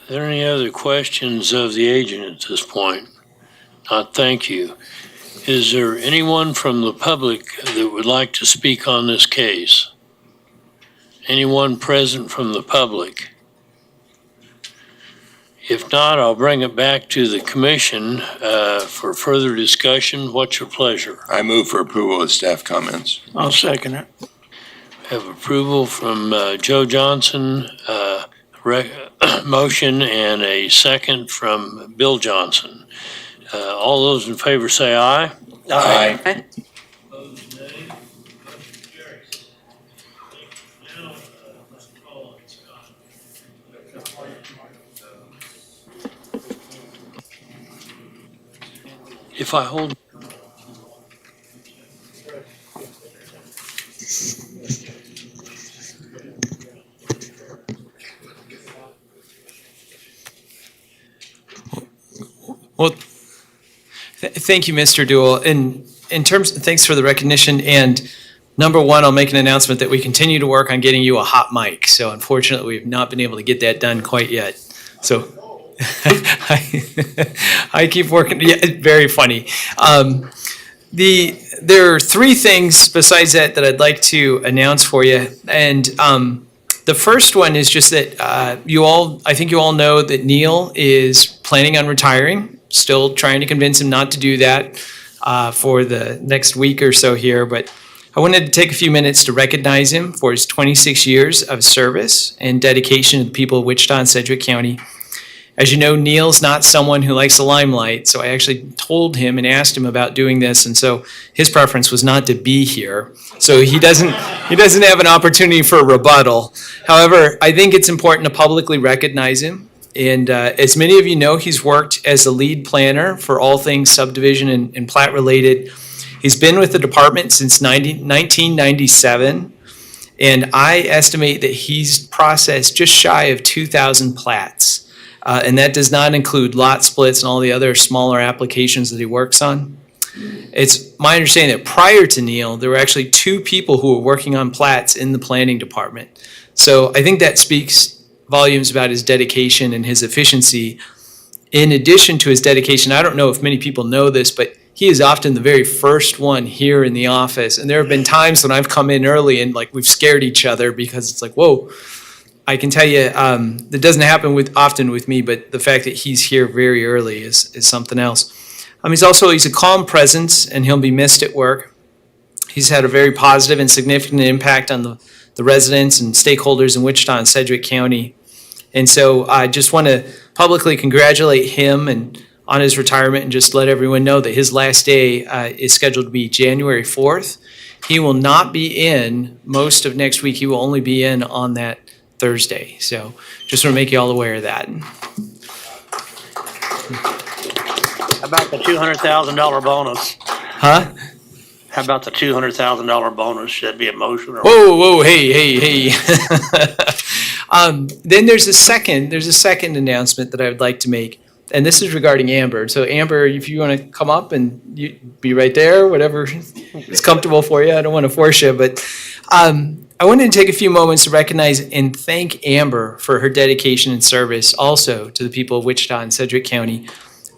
Are there any other questions of the agent at this point? Not, thank you. Is there anyone from the public that would like to speak on this case? Anyone present from the public? If not, I'll bring it back to the commission for further discussion. What's your pleasure? I move for approval of staff comments. I'll second it. Have approval from Joe Johnson, motion, and a second from Bill Johnson. All those in favor say aye. Aye. Aye. Opposed, nay. Motion carries. Now, Mr. Paul and Scott. If I hold. Well, thank you, Mr. Duell. Thanks for the recognition. And number one, I'll make an announcement that we continue to work on getting you a hot mic. So unfortunately, we've not been able to get that done quite yet. So I keep working. Yeah, very funny. There are three things besides that I'd like to announce for you. And the first one is just that I think you all know that Neil is planning on retiring. Still trying to convince him not to do that for the next week or so here. But I wanted to take a few minutes to recognize him for his 26 years of service and dedication to the people of Wichita and Sedgwick County. As you know, Neil's not someone who likes the limelight, so I actually told him and asked him about doing this, and so his preference was not to be here. So he doesn't have an opportunity for a rebuttal. However, I think it's important to publicly recognize him. And as many of you know, he's worked as the lead planner for all things subdivision and plat related. He's been with the department since 1997, and I estimate that he's processed just shy of 2,000 plats. And that does not include lot splits and all the other smaller applications that he works on. It's my understanding that prior to Neil, there were actually two people who were working on plats in the planning department. So I think that speaks volumes about his dedication and his efficiency. In addition to his dedication, I don't know if many people know this, but he is often the very first one here in the office. And there have been times when I've come in early and we've scared each other because it's like, whoa. I can tell you that doesn't happen often with me, but the fact that he's here very early is something else. He's a calm presence, and he'll be missed at work. He's had a very positive and significant impact on the residents and stakeholders in Wichita and Sedgwick County. And so I just want to publicly congratulate him and on his retirement, and just let everyone know that his last day is scheduled to be January 4th. He will not be in most of next week. He will only be in on that Thursday. So just want to make you all aware of that. How about the $200,000 bonus? Huh? How about the $200,000 bonus? Should that be a motion or? Whoa, hey. Then there's a second announcement that I would like to make. And this is regarding Amber. So Amber, if you want to come up and you be right there, whatever is comfortable for you. I don't want to force you, but I wanted to take a few moments to recognize and thank Amber for her dedication and service also to the people of Wichita and Sedgwick County.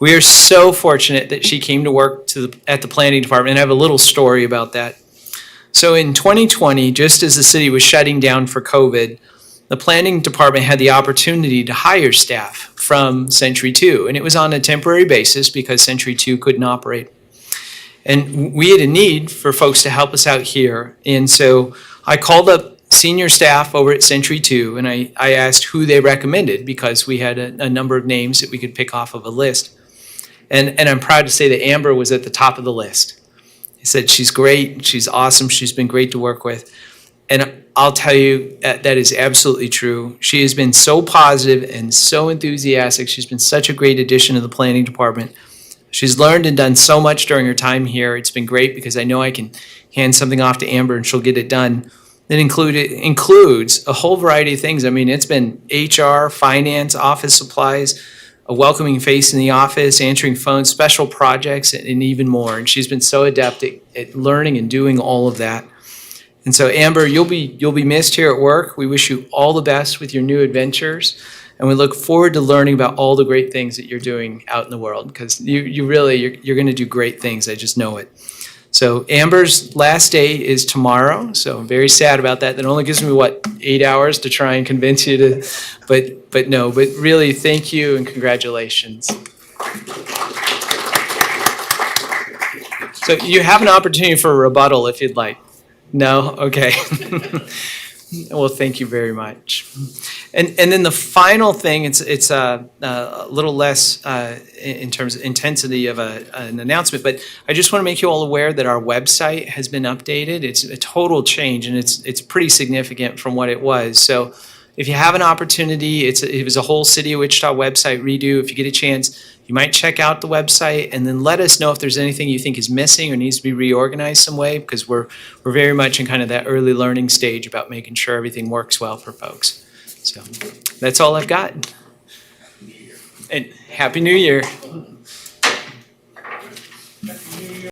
We are so fortunate that she came to work at the planning department. And I have a little story about that. So in 2020, just as the city was shutting down for COVID, the planning department had the opportunity to hire staff from Century 2, and it was on a temporary basis because Century 2 couldn't operate. And we had a need for folks to help us out here, and so I called up senior staff over at Century 2, and I asked who they recommended because we had a number of names that we could pick off of a list. And I'm proud to say that Amber was at the top of the list. He said, she's great, she's awesome, she's been great to work with. And I'll tell you, that is absolutely true. She has been so positive and so enthusiastic. She's been such a great addition to the planning department. She's learned and done so much during her time here. It's been great because I know I can hand something off to Amber and she'll get it done. That includes a whole variety of things. I mean, it's been HR, finance, office supplies, a welcoming face in the office, answering phones, special projects, and even more. And she's been so adept at learning and doing all of that. And so, Amber, you'll be missed here at work. We wish you all the best with your new adventures, and we look forward to learning about all the great things that you're doing out in the world, because you're going to do great things. I just know it. So, Amber's last day is tomorrow. So I'm very sad about that. That only gives me 8 hours to try and convince you to, but really, thank you and congratulations. So you have an opportunity for a rebuttal if you'd like. No? Okay. Well, thank you very much. And then the final thing, it's a little less in terms of intensity of an announcement, but I just want to make you all aware that our website has been updated. It's a total change, and it's pretty significant from what it was. So if you have an opportunity, it was a whole City of Wichita website redo. If you get a chance, you might check out the website and then let us know if there's anything you think is missing or needs to be reorganized some way, because we're very much in kind of that early learning stage about making sure everything works well for folks. So that's all I've got. And Happy New Year.